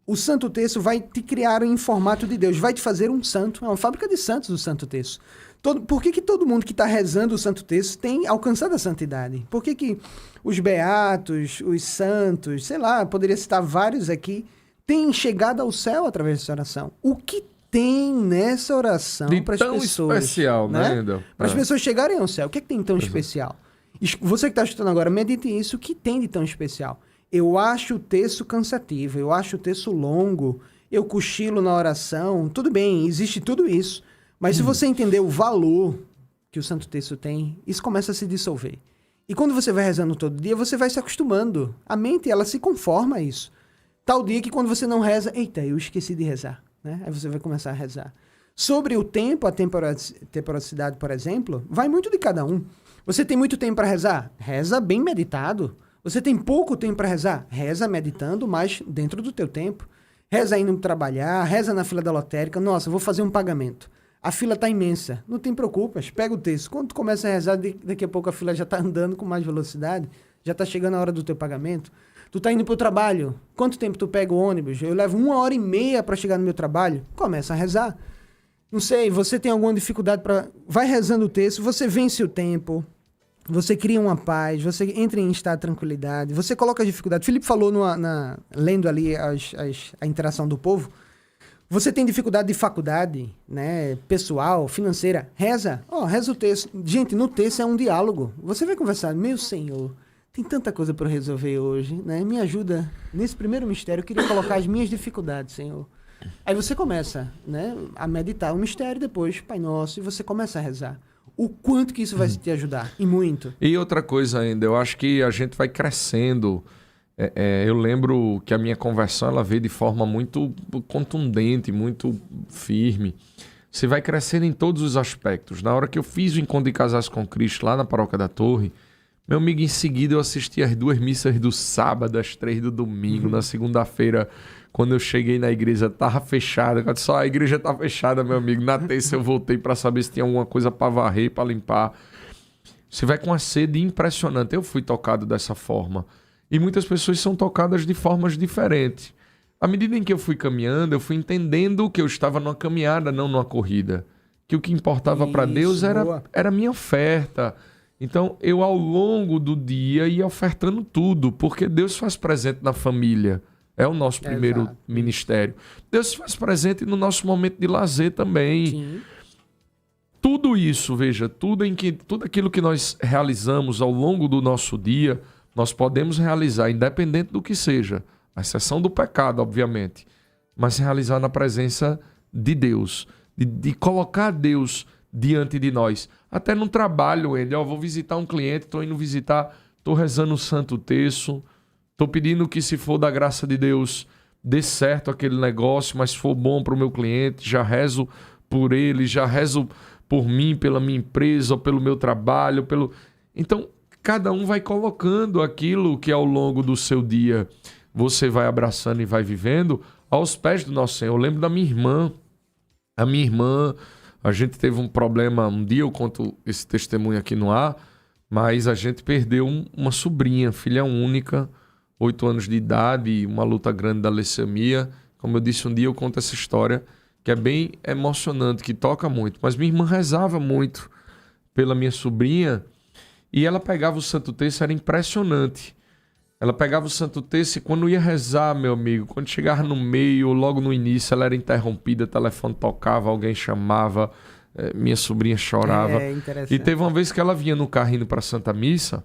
D: O Santo Texto vai te criar em formato de Deus, vai te fazer um santo. É uma fábrica de santos o Santo Texto. Por que todo mundo que está rezando o Santo Texto tem alcançado a santidade? Por que os beatos, os santos, sei lá, poderia citar vários aqui, têm chegado ao céu através dessa oração? O que tem nessa oração para as pessoas?
B: Tão especial, né?
D: Para as pessoas chegarem ao céu. O que tem tão especial? Você que está escutando agora, medite isso. O que tem de tão especial? Eu acho o texto cansativo, eu acho o texto longo, eu cochilo na oração. Tudo bem, existe tudo isso. Mas se você entender o valor que o Santo Texto tem, isso começa a se dissolver. E quando você vai rezando todo dia, você vai se acostumando. A mente, ela se conforma a isso. Tal dia que quando você não reza, eita, eu esqueci de rezar. Né? Aí você vai começar a rezar. Sobre o tempo, a temporacidade, por exemplo, vai muito de cada um. Você tem muito tempo para rezar? Reza bem meditado. Você tem pouco tempo para rezar? Reza meditando, mas dentro do teu tempo. Reza indo trabalhar, reza na fila da lotérica. Nossa, vou fazer um pagamento. A fila está imensa. Não tem preocupas, pega o texto. Quando tu começa a rezar, daqui a pouco a fila já está andando com mais velocidade, já está chegando a hora do teu pagamento. Tu tá indo pro trabalho. Quanto tempo tu pega o ônibus? Eu levo 1h30 para chegar no meu trabalho. Começa a rezar. Não sei, você tem alguma dificuldade para... Vai rezando o texto, você vence o tempo, você cria uma paz, você entra em estado de tranquilidade, você coloca as dificuldades. Felipe falou lendo ali a interação do povo. Você tem dificuldade de faculdade, né, pessoal, financeira, reza. Reza o texto. Gente, no texto é um diálogo. Você vai conversar, meu Senhor, tem tanta coisa para resolver hoje, né? Me ajuda. Nesse primeiro mistério, eu queria colocar as minhas dificuldades, Senhor. Aí você começa, né, a meditar o mistério, depois, Pai Nosso, e você começa a rezar. O quanto que isso vai te ajudar, e muito.
B: E outra coisa ainda, eu acho que a gente vai crescendo. Eu lembro que a minha conversão ela veio de forma muito contundente, muito firme. Você vai crescendo em todos os aspectos. Na hora que eu fiz o Encontro de Casais com Cristo lá na Paróquia da Torre, meu amigo, em seguida eu assisti as 2 missas do sábado, as 3 do domingo. Na segunda-feira, quando eu cheguei na igreja, estava fechada. Eu disse, a igreja está fechada, meu amigo. Na terça eu voltei para saber se tinha alguma coisa para varrer, para limpar. Você vai com uma sede impressionante. Eu fui tocado dessa forma. E muitas pessoas são tocadas de formas diferentes. À medida em que eu fui caminhando, eu fui entendendo que eu estava numa caminhada, não numa corrida. Que o que importava para Deus era a minha oferta. Então, eu ao longo do dia ia ofertando tudo, porque Deus faz presente na família. É o nosso primeiro ministério. Deus faz presente no nosso momento de lazer também.
D: Sim.
B: Tudo isso, veja, tudo aquilo que nós realizamos ao longo do nosso dia, nós podemos realizar, independente do que seja, à exceção do pecado, obviamente, mas realizar na presença de Deus, de colocar Deus diante de nós. Até no trabalho, vou visitar um cliente, estou indo visitar, estou rezando o Santo Terço, estou pedindo que, se for da graça de Deus, dê certo aquele negócio, mas se for bom para o meu cliente, já rezo por ele, já rezo por mim, pela minha empresa, ou pelo meu trabalho. Então, cada um vai colocando aquilo que ao longo do seu dia você vai abraçando e vai vivendo aos pés do nosso Senhor. Eu lembro da minha irmã. A minha irmã, a gente teve um problema, um dia eu conto esse testemunho aqui no ar, mas a gente perdeu uma sobrinha, filha única, 8 anos de idade, uma luta grande da leucemia. Como eu disse, um dia eu conto essa história, que é bem emocionante, que toca muito. Mas minha irmã rezava muito pela minha sobrinha, e ela pegava o Santo Terço, era impressionante. Ela pegava o Santo Terço e quando ia rezar, meu amigo, quando chegava no meio, logo no início, ela era interrompida, o telefone tocava, alguém chamava, minha sobrinha chorava. E teve uma vez que ela vinha no carro indo para a Santa Missa,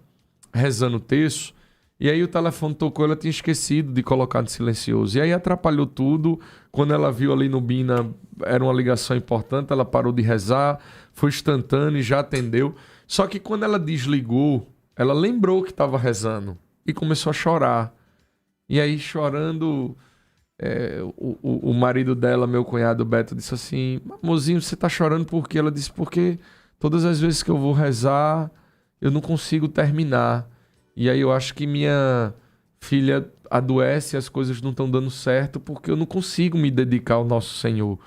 B: rezando o terço, e aí o telefone tocou, ela tinha esquecido de colocar no silencioso. E aí atrapalhou tudo. Quando ela viu ali no Bina, era uma ligação importante, ela parou de rezar, foi instantâneo e já atendeu. Só que quando ela desligou, ela lembrou que estava rezando e começou a chorar. E aí, chorando, o marido dela, meu cunhado Beto, disse assim, amorzinho, você está chorando por quê? Ela disse, porque todas as vezes que eu vou rezar, eu não consigo terminar. E aí eu acho que minha filha adoece, as coisas não estão dando certo porque eu não consigo me dedicar ao nosso Senhor.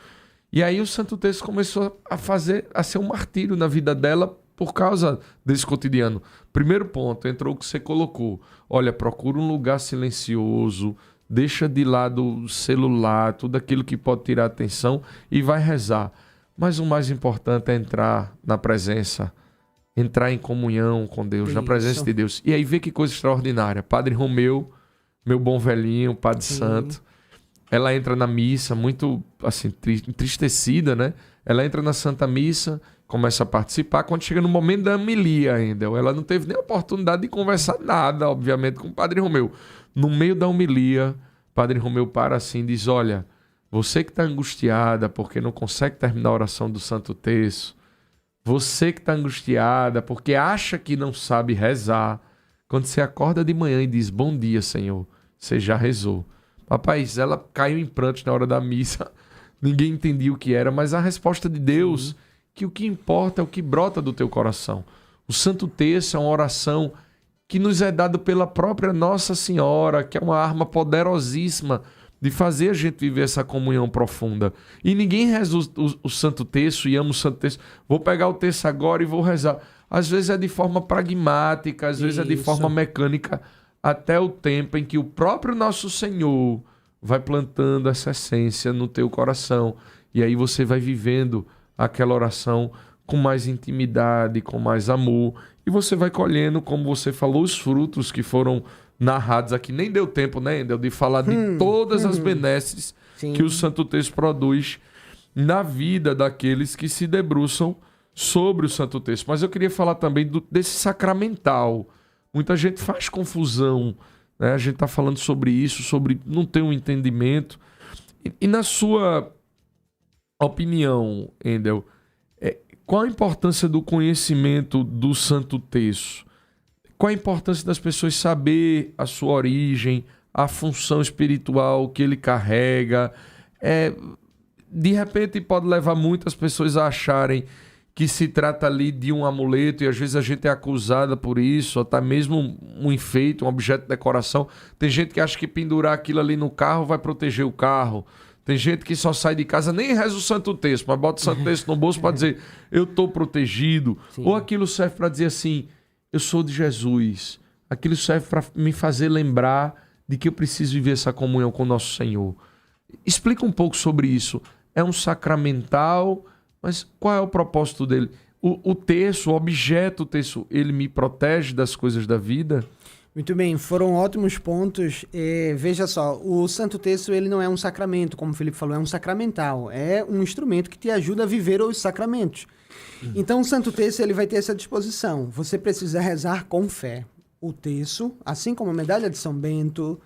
B: E aí o Santo Texto começou a ser um martírio na vida dela por causa desse cotidiano. Primeiro ponto, entrou o que você colocou. Olha, procura um lugar silencioso, deixa de lado o celular, tudo aquilo que pode tirar a atenção e vai rezar. Mas o mais importante é entrar na presença, entrar em comunhão com Deus, na presença de Deus. E aí vê que coisa extraordinária. Padre Romeu, meu bom velhinho, Padre Santo, ela entra na missa muito assim, entristecida, né? Ela entra na Santa Missa, começa a participar. Quando chega no momento da homilia ainda, ela não teve nem oportunidade de conversar nada, obviamente, com o Padre Romeu. No meio da homilia, Padre Romeu para assim e diz: olha, você que está angustiada porque não consegue terminar a oração do Santo Terço, você que está angustiada porque acha que não sabe rezar, quando você acorda de manhã e diz: bom dia, Senhor, você já rezou. Rapaz, ela caiu em prantos na hora da missa, ninguém entendia o que era, mas a resposta de Deus, que o que importa é o que brota do teu coração. O Santo Terço é uma oração que nos é dado pela própria Nossa Senhora, que é uma arma poderosíssima de fazer a gente viver essa comunhão profunda. E ninguém reza o Santo Terço e ama o Santo Terço. Vou pegar o terço agora e vou rezar. Às vezes é de forma pragmática, às vezes é de forma mecânica, até o tempo em que o próprio Nosso Senhor vai plantando essa essência no teu coração. E aí você vai vivendo aquela oração com mais intimidade, com mais amor. E você vai colhendo, como você falou, os frutos que foram narrados aqui. Nem deu tempo, né, Endel, de falar de todas as benesses que o Santo Terço produz na vida daqueles que se debruçam sobre o Santo Terço. Mas eu queria falar também desse sacramental. Muita gente faz confusão, né? A gente está falando sobre isso, sobre não ter um entendimento. E na sua opinião, Endel, qual a importância do conhecimento do Santo Terço? Qual a importância das pessoas saber a sua origem, a função espiritual que ele carrega? De repente pode levar muitas pessoas a acharem que se trata ali de um amuleto e às vezes a gente é acusada por isso, ou até mesmo um enfeite, um objeto de decoração. Tem gente que acha que pendurar aquilo ali no carro vai proteger o carro. Tem gente que só sai de casa, nem reza o Santo Terço, mas bota o Santo Terço no bolso para dizer: eu estou protegido. Sim. Ou aquilo serve para dizer assim: eu sou de Jesus. Aquilo serve para me fazer lembrar de que eu preciso viver essa comunhão com o nosso Senhor. Explica um pouco sobre isso. É um sacramental, mas qual é o propósito dele? O terço, o objeto terço, ele me protege das coisas da vida?
D: Muito bem, foram ótimos pontos. Veja só, o Santo Terço ele não é um sacramento, como o Felipe falou, é um sacramental. É um instrumento que te ajuda a viver os sacramentos. Então o Santo Terço ele vai ter essa disposição. Você precisa rezar com fé. O terço, assim como a medalha de São Bento,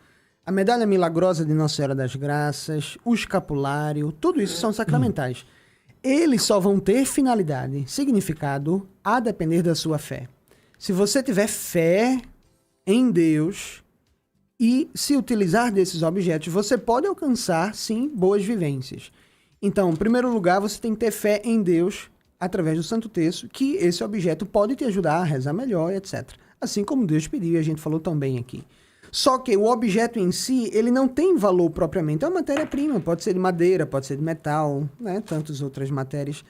D: a medalha milagrosa de Nossa Senhora das Graças, o escapulário, tudo isso são sacramentais. Eles só vão ter finalidade, significado, a depender da sua fé. Se você tiver fé em Deus e se utilizar desses objetos, você pode alcançar, sim, boas vivências. Então, em primeiro lugar, você tem que ter fé em Deus através do Santo Terço, que esse objeto pode te ajudar a rezar melhor, etc. Assim como Deus pediu e a gente falou também aqui. Só que o objeto em si, ele não tem valor propriamente. É uma matéria-prima, pode ser de madeira, pode ser de metal, né? Tantas outras matérias.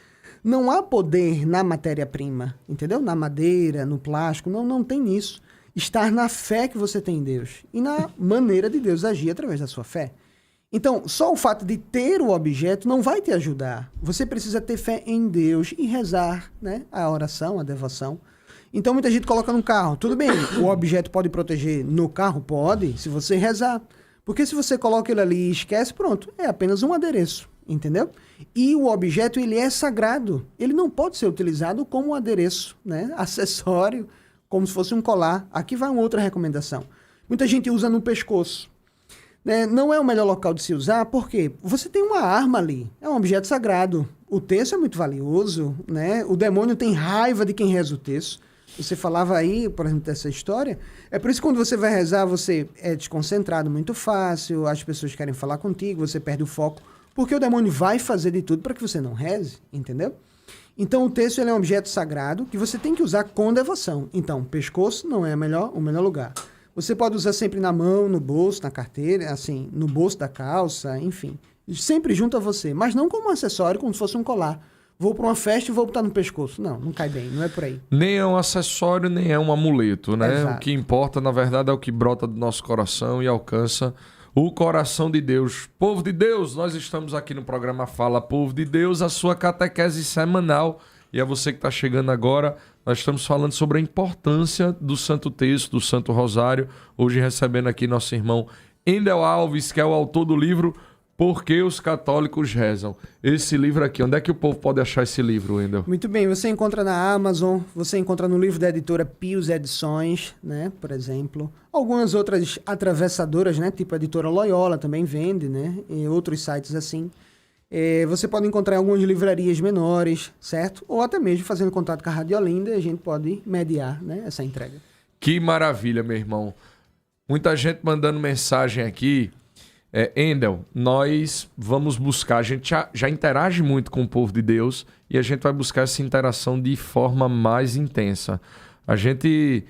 D: Não há poder na matéria-prima, entendeu? Na madeira, no plástico, não tem nisso. Estar na fé que você tem em Deus e na maneira de Deus agir através da sua fé. Então, só o fato de ter o objeto não vai te ajudar. Você precisa ter fé em Deus e rezar, né? A oração, a devoção. Então, muita gente coloca no carro. Tudo bem, o objeto pode proteger no carro? Pode, se você rezar. Porque se você coloca ele ali e esquece, pronto, é apenas um adereço, entendeu? E o objeto, ele é sagrado. Ele não pode ser utilizado como um adereço, né? Acessório, como se fosse um colar. Aqui vai uma outra recomendação. Muita gente usa no pescoço. Né? Não é o melhor local de se usar, porque você tem uma arma ali. É um objeto sagrado. O terço é muito valioso, né? O demônio tem raiva de quem reza o terço. Você falava aí, por exemplo, dessa história. É por isso que quando você vai rezar, você é desconcentrado muito fácil, as pessoas querem falar contigo, você perde o foco, porque o demônio vai fazer de tudo para que você não reze, entendeu? Então o terço ele é um objeto sagrado que você tem que usar com devoção. Então, pescoço não é o melhor lugar. Você pode usar sempre na mão, no bolso, na carteira, assim, no bolso da calça, enfim. Sempre junto a você, mas não como um acessório, como se fosse um colar. Vou para uma festa e vou botar no pescoço. Não, não cai bem, não é por aí.
B: Nem é um acessório, nem é um amuleto, né?
D: Exato.
B: O que importa, na verdade, é o que brota do nosso coração e alcança o coração de Deus. Povo de Deus, nós estamos aqui no programa Fala Povo de Deus, a sua catequese semanal. E a você que está chegando agora, nós estamos falando sobre a importância do Santo Terço, do Santo Rosário. Hoje recebendo aqui nosso irmão Endel Alves, que é o autor do livro Por que os Católicos Rezam. Esse livro aqui, onde é que o povo pode achar esse livro, Endel?
D: Muito bem, você encontra na Amazon, você encontra no livro da editora Pius Edições, né, por exemplo. Algumas outras atravessadoras, né, tipo a editora Loyola também vende, né, e outros sites assim. Você pode encontrar em algumas livrarias menores, certo? Ou até mesmo fazendo contato com a Rádio Olinda, a gente pode mediar, né, essa entrega.
B: Que maravilha, meu irmão. Muita gente mandando mensagem aqui. Endel, nós vamos buscar, a gente já interage muito com o povo de Deus e a gente vai buscar essa interação de forma mais intensa. A gente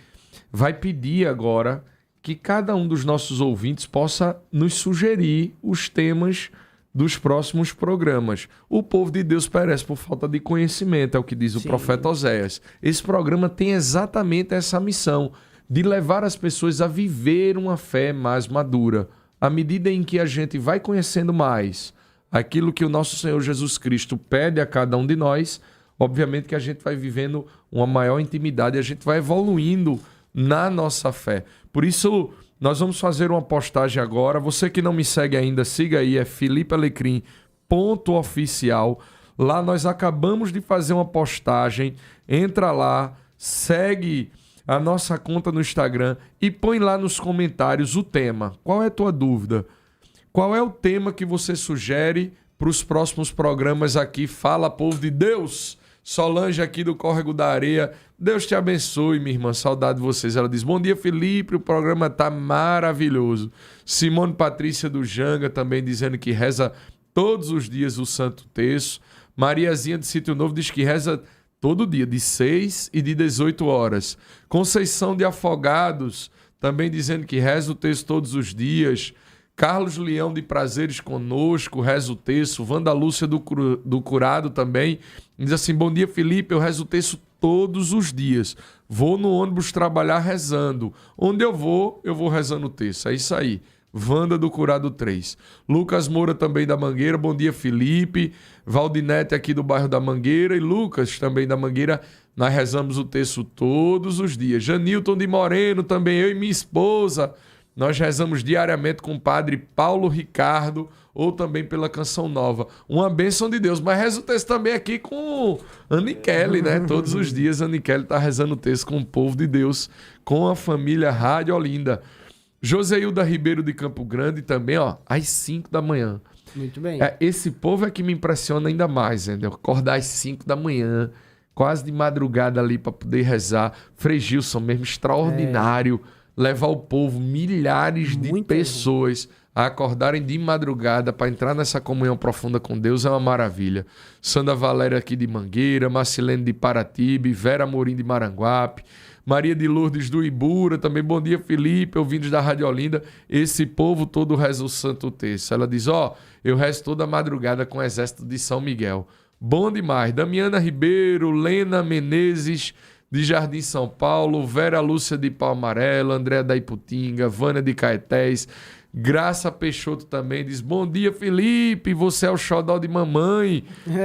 B: vai pedir agora que cada um dos nossos ouvintes possa nos sugerir os temas dos próximos programas. O povo de Deus perece por falta de conhecimento, é o que diz o profeta Oséias. Esse programa tem exatamente essa missão de levar as pessoas a viver uma fé mais madura. À medida em que a gente vai conhecendo mais aquilo que o nosso Senhor Jesus Cristo pede a cada um de nós, obviamente que a gente vai vivendo uma maior intimidade e a gente vai evoluindo na nossa fé. Por isso, nós vamos fazer uma postagem agora. Você que não me segue ainda, siga aí, é felipealecrim.oficial. Lá nós acabamos de fazer uma postagem. Entra lá, segue a nossa conta no Instagram e põe lá nos comentários o tema. Qual é a tua dúvida? Qual é o tema que você sugere para os próximos programas aqui? Fala, povo de Deus! Solange aqui do Córrego da Areia. Deus te abençoe, minha irmã. Saudade de vocês. Ela diz, bom dia, Felipe. O programa tá maravilhoso. Simone Patrícia do Janga também dizendo que reza todos os dias o Santo Terço. Mariazinha de Sítio Novo diz que reza todo dia, de 6 e de 18 horas. Conceição de Afogados, também dizendo que reza o terço todos os dias. Carlos Leão de Prazeres Conosco, reza o terço. Wanda Lúcia do Curado também. Diz assim, bom dia, Felipe, eu rezo o terço todos os dias. Vou no ônibus trabalhar rezando. Onde eu vou rezando o terço. É isso aí. Wanda do Curado 3. Lucas Moura também da Mangueira. Bom dia, Felipe. Valdinete aqui do bairro da Mangueira. E Lucas também da Mangueira. Nós rezamos o terço todos os dias. Janilton de Moreno também. Eu e minha esposa. Nós rezamos diariamente com o padre Paulo Ricardo. Ou também pela Canção Nova. Uma bênção de Deus. Mas reza o terço também aqui com Anne Kelly, né? Todos os dias Anne Kelly está rezando o terço com o povo de Deus. Com a família Rádio Olinda. Joseilda Ribeiro de Campo Grande também, ó, às 5 da manhã.
D: Muito bem.
B: Esse povo é que me impressiona ainda mais, entendeu? Acordar às 5 da manhã, quase de madrugada ali para poder rezar. Frei Gilson mesmo, extraordinário. Levar o povo, milhares de pessoas a acordarem de madrugada para entrar nessa comunhão profunda com Deus é uma maravilha. Sandra Valéria aqui de Mangueira, Marcilene de Paratibe, Vera Amorim de Maranguape, Maria de Lourdes do Ibura, também bom dia, Felipe, ouvintes da Rádio Olinda. Esse povo todo reza o Santo Terço. Ela diz, eu rezo toda madrugada com o Exército de São Miguel. Bom demais. Damiana Ribeiro, Lena Menezes de Jardim São Paulo, Vera Lúcia de Pau Amarelo, Andréa da Iputinga, Vânia de Caetés, Graça Peixoto também diz, bom dia, Felipe, você é o xodó de mamãe.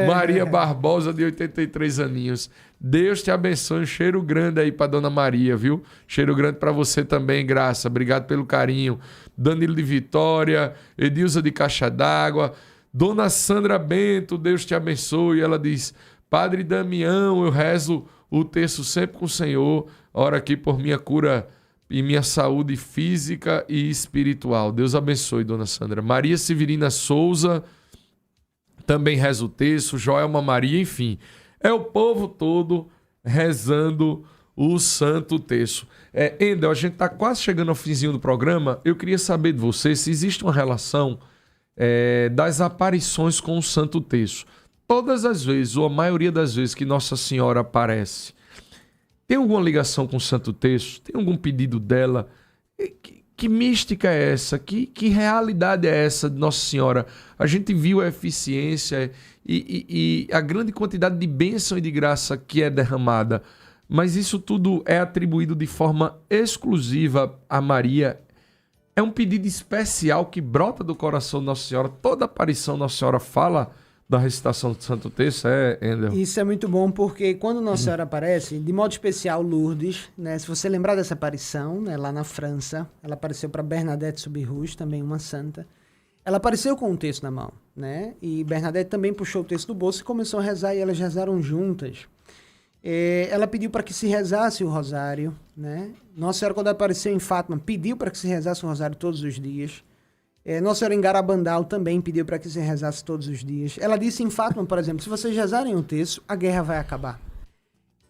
B: Maria Barbosa de 83 aninhos. Deus te abençoe, um cheiro grande aí pra Dona Maria, viu? Cheiro grande pra você também, Graça. Obrigado pelo carinho. Danilo de Vitória, Edilza de Caixa d'Água, Dona Sandra Bento, Deus te abençoe. Ela diz, Padre Damião, eu rezo o terço sempre com o Senhor. Ora aqui por minha cura e minha saúde física e espiritual. Deus abençoe, Dona Sandra. Maria Severina Souza também reza o terço. Joelma Maria, enfim. É o povo todo rezando o Santo Terço. Endel, a gente está quase chegando ao finzinho do programa. Eu queria saber de você se existe uma relação das aparições com o Santo Terço. todas as vezes, ou a maioria das vezes que Nossa Senhora aparece, tem alguma ligação com o Santo Terço? Tem algum pedido dela? Que mística é essa? Que realidade é essa de Nossa Senhora? A gente viu a eficiência e a grande quantidade de bênção e de graça que é derramada, mas isso tudo é atribuído de forma exclusiva a Maria. É um pedido especial que brota do coração de Nossa Senhora. Toda aparição Nossa Senhora fala da recitação do Santo Terço, Endel?
D: Isso é muito bom, porque quando Nossa Senhora aparece, de modo especial Lourdes, né? Se você lembrar dessa aparição, né, lá na França, ela apareceu para Bernadette Soubirous, também uma santa. Ela apareceu com um texto na mão, né? E Bernadette também puxou o texto do bolso e começou a rezar, e elas rezaram juntas. Ela pediu para que se rezasse o rosário, né? Nossa Senhora, quando apareceu em Fátima, pediu para que se rezasse o rosário todos os dias. Nossa Senhora em Garabandal também pediu para que se rezasse todos os dias. Ela disse em Fátima, por exemplo, se vocês rezarem o terço, a guerra vai acabar.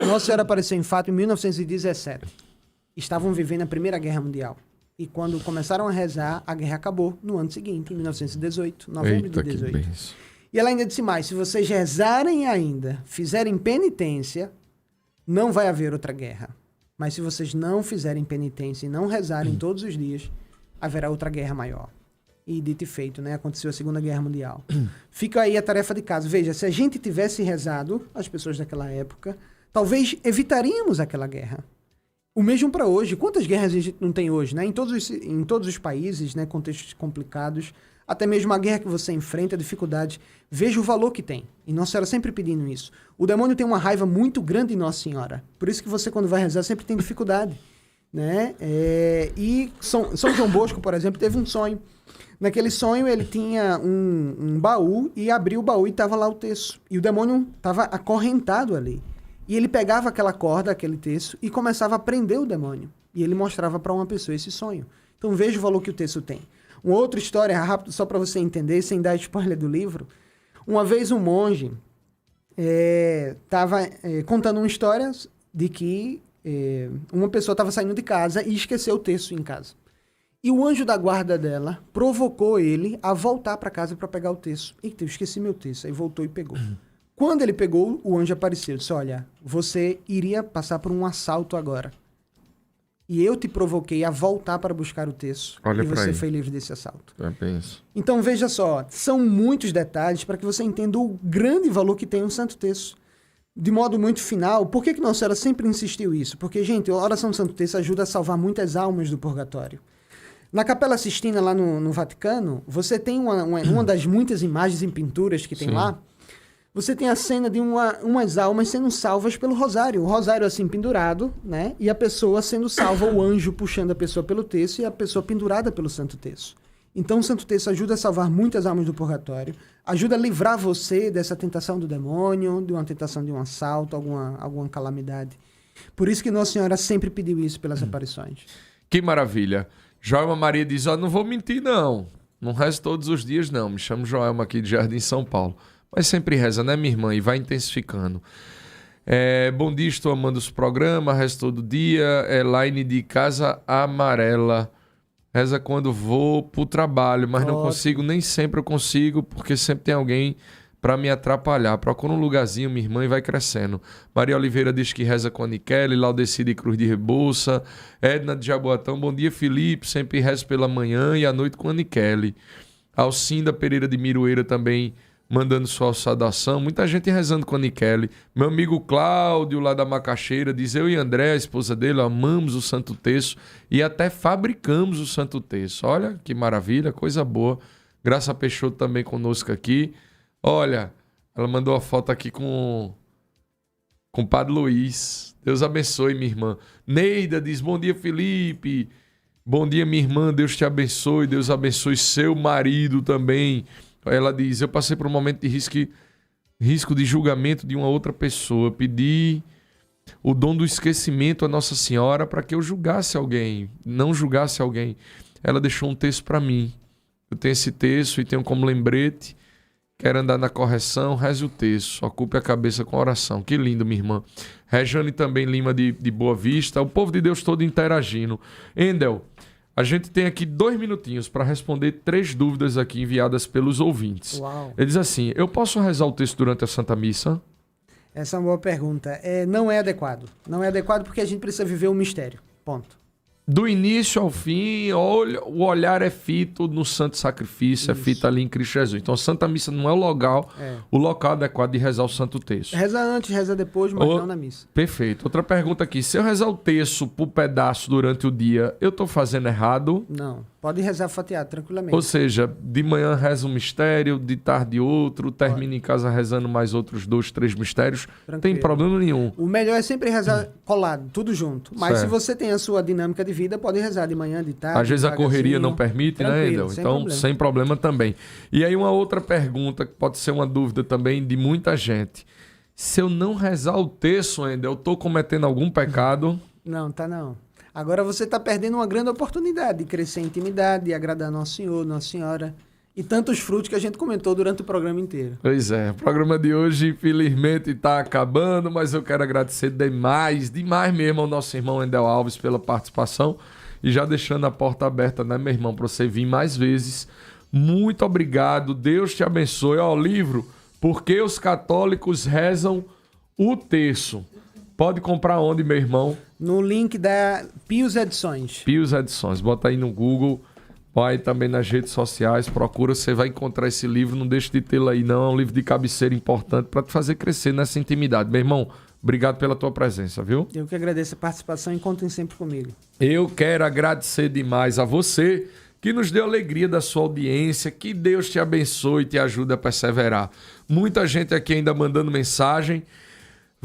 D: Nossa Senhora apareceu em Fátima em 1917. Estavam vivendo a Primeira Guerra Mundial. E quando começaram a rezar, a guerra acabou no ano seguinte, em 1918, novembro de 18. E ela ainda disse mais, se vocês rezarem ainda, fizerem penitência, não vai haver outra guerra. Mas se vocês não fizerem penitência e não rezarem todos os dias, haverá outra guerra maior. E dito e feito, né? Aconteceu a Segunda Guerra Mundial. Fica aí a tarefa de casa. Veja, se a gente tivesse rezado, as pessoas daquela época, talvez evitaríamos aquela guerra. O mesmo para hoje. Quantas guerras a gente não tem hoje, né? Em todos os países, né? Contextos complicados. Até mesmo a guerra que você enfrenta, a dificuldade. Veja o valor que tem. E Nossa Senhora sempre pedindo isso. O demônio tem uma raiva muito grande de Nossa Senhora. Por isso que você, quando vai rezar, sempre tem dificuldade. Né? E São João Bosco, por exemplo, teve um sonho. Naquele sonho ele tinha um baú e abriu o baú e estava lá o terço. E o demônio estava acorrentado ali. E ele pegava aquela corda, aquele terço, e começava a prender o demônio. E ele mostrava para uma pessoa esse sonho. Então veja o valor que o terço tem. Uma outra história, rápido, só para você entender, sem dar spoiler do livro. Uma vez um monge estava contando uma história de que uma pessoa estava saindo de casa e esqueceu o terço em casa. E o anjo da guarda dela provocou ele a voltar para casa para pegar o terço. Eita, eu esqueci meu terço. Aí voltou e pegou. Quando ele pegou, o anjo apareceu. Disse, olha, você iria passar por um assalto agora. E eu te provoquei a voltar para buscar o terço.
B: Olha,
D: e você foi livre desse assalto.
B: Penso.
D: Então, veja só. São muitos detalhes para que você entenda o grande valor que tem um Santo Terço. De modo muito final, por que Nossa Senhora sempre insistiu isso? Porque, gente, a oração do Santo Terço ajuda a salvar muitas almas do purgatório. Na Capela Sistina, lá no Vaticano, você tem uma das muitas imagens em pinturas que tem lá. Você tem a cena de umas almas sendo salvas pelo rosário. O rosário assim pendurado, né? E a pessoa sendo salva, o anjo puxando a pessoa pelo terço e a pessoa pendurada pelo Santo Terço. Então o Santo Terço ajuda a salvar muitas almas do purgatório, ajuda a livrar você dessa tentação do demônio, de uma tentação de um assalto, alguma calamidade. Por isso que Nossa Senhora sempre pediu isso pelas aparições.
B: Que maravilha. Joelma Maria diz, não vou mentir não rezo todos os dias não, me chamo Joelma aqui de Jardim São Paulo, mas sempre reza, né minha irmã, e vai intensificando. Bom dia, estou amando os programas, rezo todo dia, Elaine de Casa Amarela, reza quando vou pro trabalho, mas não consigo, nem sempre eu consigo, porque sempre tem alguém para me atrapalhar. Procura um lugarzinho, minha irmã, e vai crescendo. Maria Oliveira diz que reza com a Nicele, Laudeci de Cruz de Rebouça, Edna de Jaboatão, bom dia Felipe, sempre rezo pela manhã e à noite com a Nicele. Alcinda Pereira de Miroeira também mandando sua saudação, muita gente rezando com a Nicele. Meu amigo Cláudio, lá da Macaxeira, diz, eu e André, a esposa dele, amamos o Santo Terço e até fabricamos o Santo Terço. Olha que maravilha, coisa boa. Graça Peixoto também conosco aqui. Olha, ela mandou a foto aqui com o Padre Luiz. Deus abençoe, minha irmã. Neida diz, bom dia, Felipe. Bom dia, minha irmã. Deus te abençoe. Deus abençoe seu marido também. Ela diz, eu passei por um momento de risco de julgamento de uma outra pessoa. Pedi o dom do esquecimento a Nossa Senhora para que eu julgasse alguém, não julgasse alguém. Ela deixou um texto para mim. Eu tenho esse texto e tenho como lembrete. Quer andar na correção, reze o terço, ocupe a cabeça com oração. Que lindo, minha irmã. Rejane também Lima de Boa Vista. O povo de Deus todo interagindo. Endel, A gente tem aqui 2 minutinhos para responder 3 dúvidas aqui enviadas pelos ouvintes.
D: Uau.
B: Ele diz assim: eu posso rezar o texto durante a Santa Missa?
D: Essa é uma boa pergunta. Não é adequado. Não é adequado porque a gente precisa viver o mistério. Ponto.
B: Do início ao fim, o olhar é fito no santo sacrifício, é fito ali em Cristo Jesus. Então, a Santa Missa não é o local adequado de rezar o Santo Terço.
D: Reza antes, reza depois, mas não na missa.
B: Perfeito. Outra pergunta aqui. Se eu rezar o terço por pedaço durante o dia, eu estou fazendo errado?
D: Não. Pode rezar fatiado, tranquilamente.
B: Ou seja, de manhã reza um mistério, de tarde outro, termina em casa rezando mais outros 2, 3 mistérios. Não tem problema nenhum.
D: O melhor é sempre rezar colado, tudo junto. Mas se você tem a sua dinâmica de vida, pode rezar de manhã, de tarde.
B: Às vezes a correria não permite, né, Endel? Então, sem problema também. E aí uma outra pergunta, que pode ser uma dúvida também de muita gente. Se eu não rezar o terço, Endel, eu estou cometendo algum pecado?
D: Não, tá não. Agora você está perdendo uma grande oportunidade de crescer em intimidade, de agradar Nosso Senhor, Nossa Senhora e tantos frutos que a gente comentou durante o programa inteiro.
B: Pois é, o programa de hoje infelizmente está acabando, mas eu quero agradecer demais mesmo ao nosso irmão Endel Alves pela participação e já deixando a porta aberta, né, meu irmão, para você vir mais vezes. Muito obrigado, Deus te abençoe. Ó, o livro Por que os Católicos Rezam o Terço. Pode comprar onde, meu irmão?
D: No link da Pius Edições.
B: Pius Edições. Bota aí no Google, vai também nas redes sociais, procura, você vai encontrar esse livro. Não deixe de tê-lo aí, não. É um livro de cabeceira importante para te fazer crescer nessa intimidade. Meu irmão, obrigado pela tua presença, viu?
D: Eu que agradeço a participação e contem sempre comigo.
B: Eu quero agradecer demais a você que nos deu alegria da sua audiência. Que Deus te abençoe e te ajude a perseverar. Muita gente aqui ainda mandando mensagem.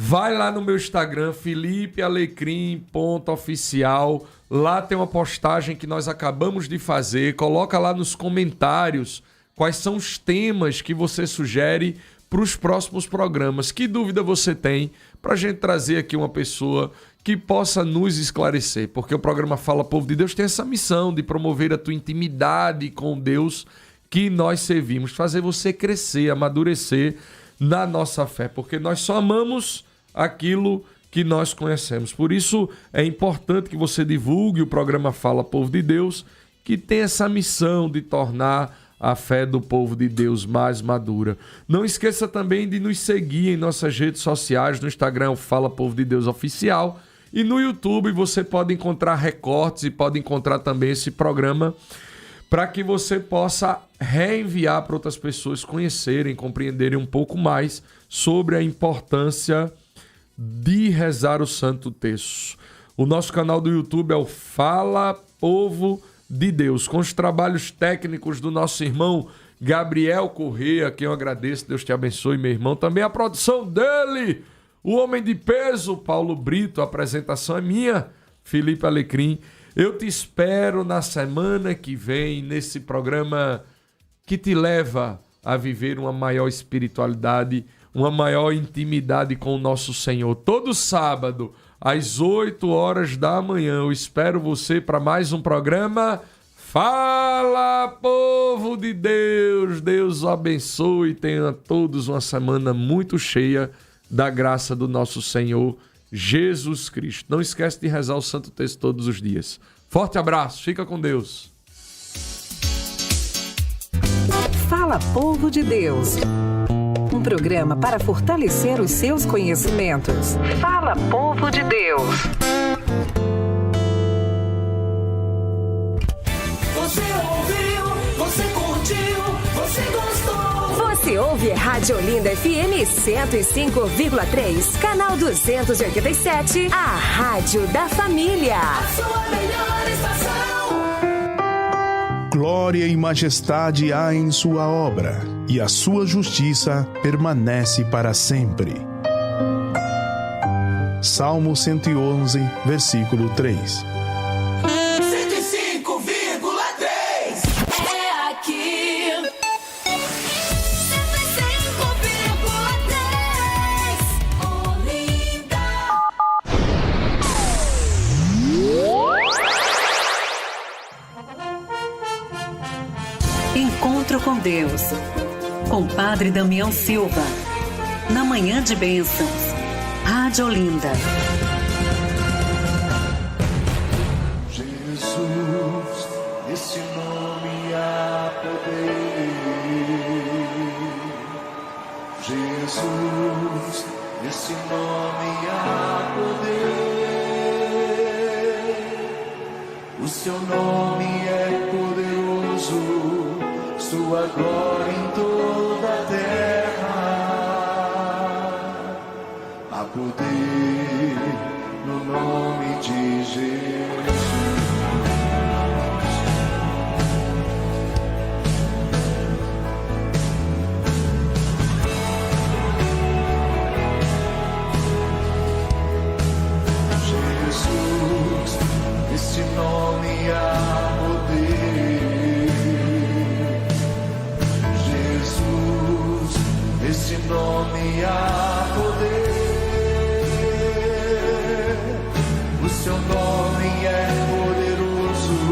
B: Vai lá no meu Instagram, felipealecrim.oficial. Lá tem uma postagem que nós acabamos de fazer. Coloca lá nos comentários quais são os temas que você sugere para os próximos programas. Que dúvida você tem para a gente trazer aqui uma pessoa que possa nos esclarecer? Porque o programa Fala Povo de Deus tem essa missão de promover a tua intimidade com Deus que nós servimos. Fazer você crescer, amadurecer na nossa fé. Porque nós só amamos aquilo que nós conhecemos. Por isso é importante que você divulgue o programa Fala Povo de Deus, que tem essa missão de tornar a fé do povo de Deus mais madura. Não esqueça também de nos seguir em nossas redes sociais. No Instagram, Fala Povo de Deus Oficial, e no YouTube você pode encontrar recortes e pode encontrar também esse programa para que você possa reenviar para outras pessoas conhecerem, compreenderem um pouco mais sobre a importância de rezar o Santo Terço. O nosso canal do YouTube é o Fala Povo de Deus, com os trabalhos técnicos do nosso irmão Gabriel Corrêa, a quem eu agradeço. Deus te abençoe, meu irmão. Também a produção dele, o homem de peso, Paulo Brito. A apresentação é minha, Felipe Alecrim. Eu te espero na semana que vem, nesse programa que te leva a viver uma maior espiritualidade, uma maior intimidade com o nosso Senhor. Todo sábado, às 8 horas da manhã, eu espero você para mais um programa Fala, Povo de Deus. Deus o abençoe e tenha todos uma semana muito cheia da graça do nosso Senhor Jesus Cristo. Não esquece de rezar o Santo Terço todos os dias. Forte abraço, fica com Deus.
A: Fala, Povo de Deus. Um programa para fortalecer os seus conhecimentos. Fala, Povo de Deus.
C: Você ouviu, você curtiu, você gostou.
E: Você ouve Rádio Olinda FM 105,3, canal 287, a Rádio da Família.
C: A sua melhor estação.
F: Glória e majestade há em sua obra, e a sua justiça permanece para sempre. Salmo 111, versículo 3.
C: 105,3. É aqui. 105,3. Olinda.
G: Encontro com Deus, com Padre Damião Silva, na Manhã de Bênçãos, Rádio Olinda.
C: Jesus
H: Jesus, nesse nome há poder. O seu nome é poderoso, sua glória em toda a terra. Há poder no nome de Jesus. Esse nome há poder. Jesus, esse nome há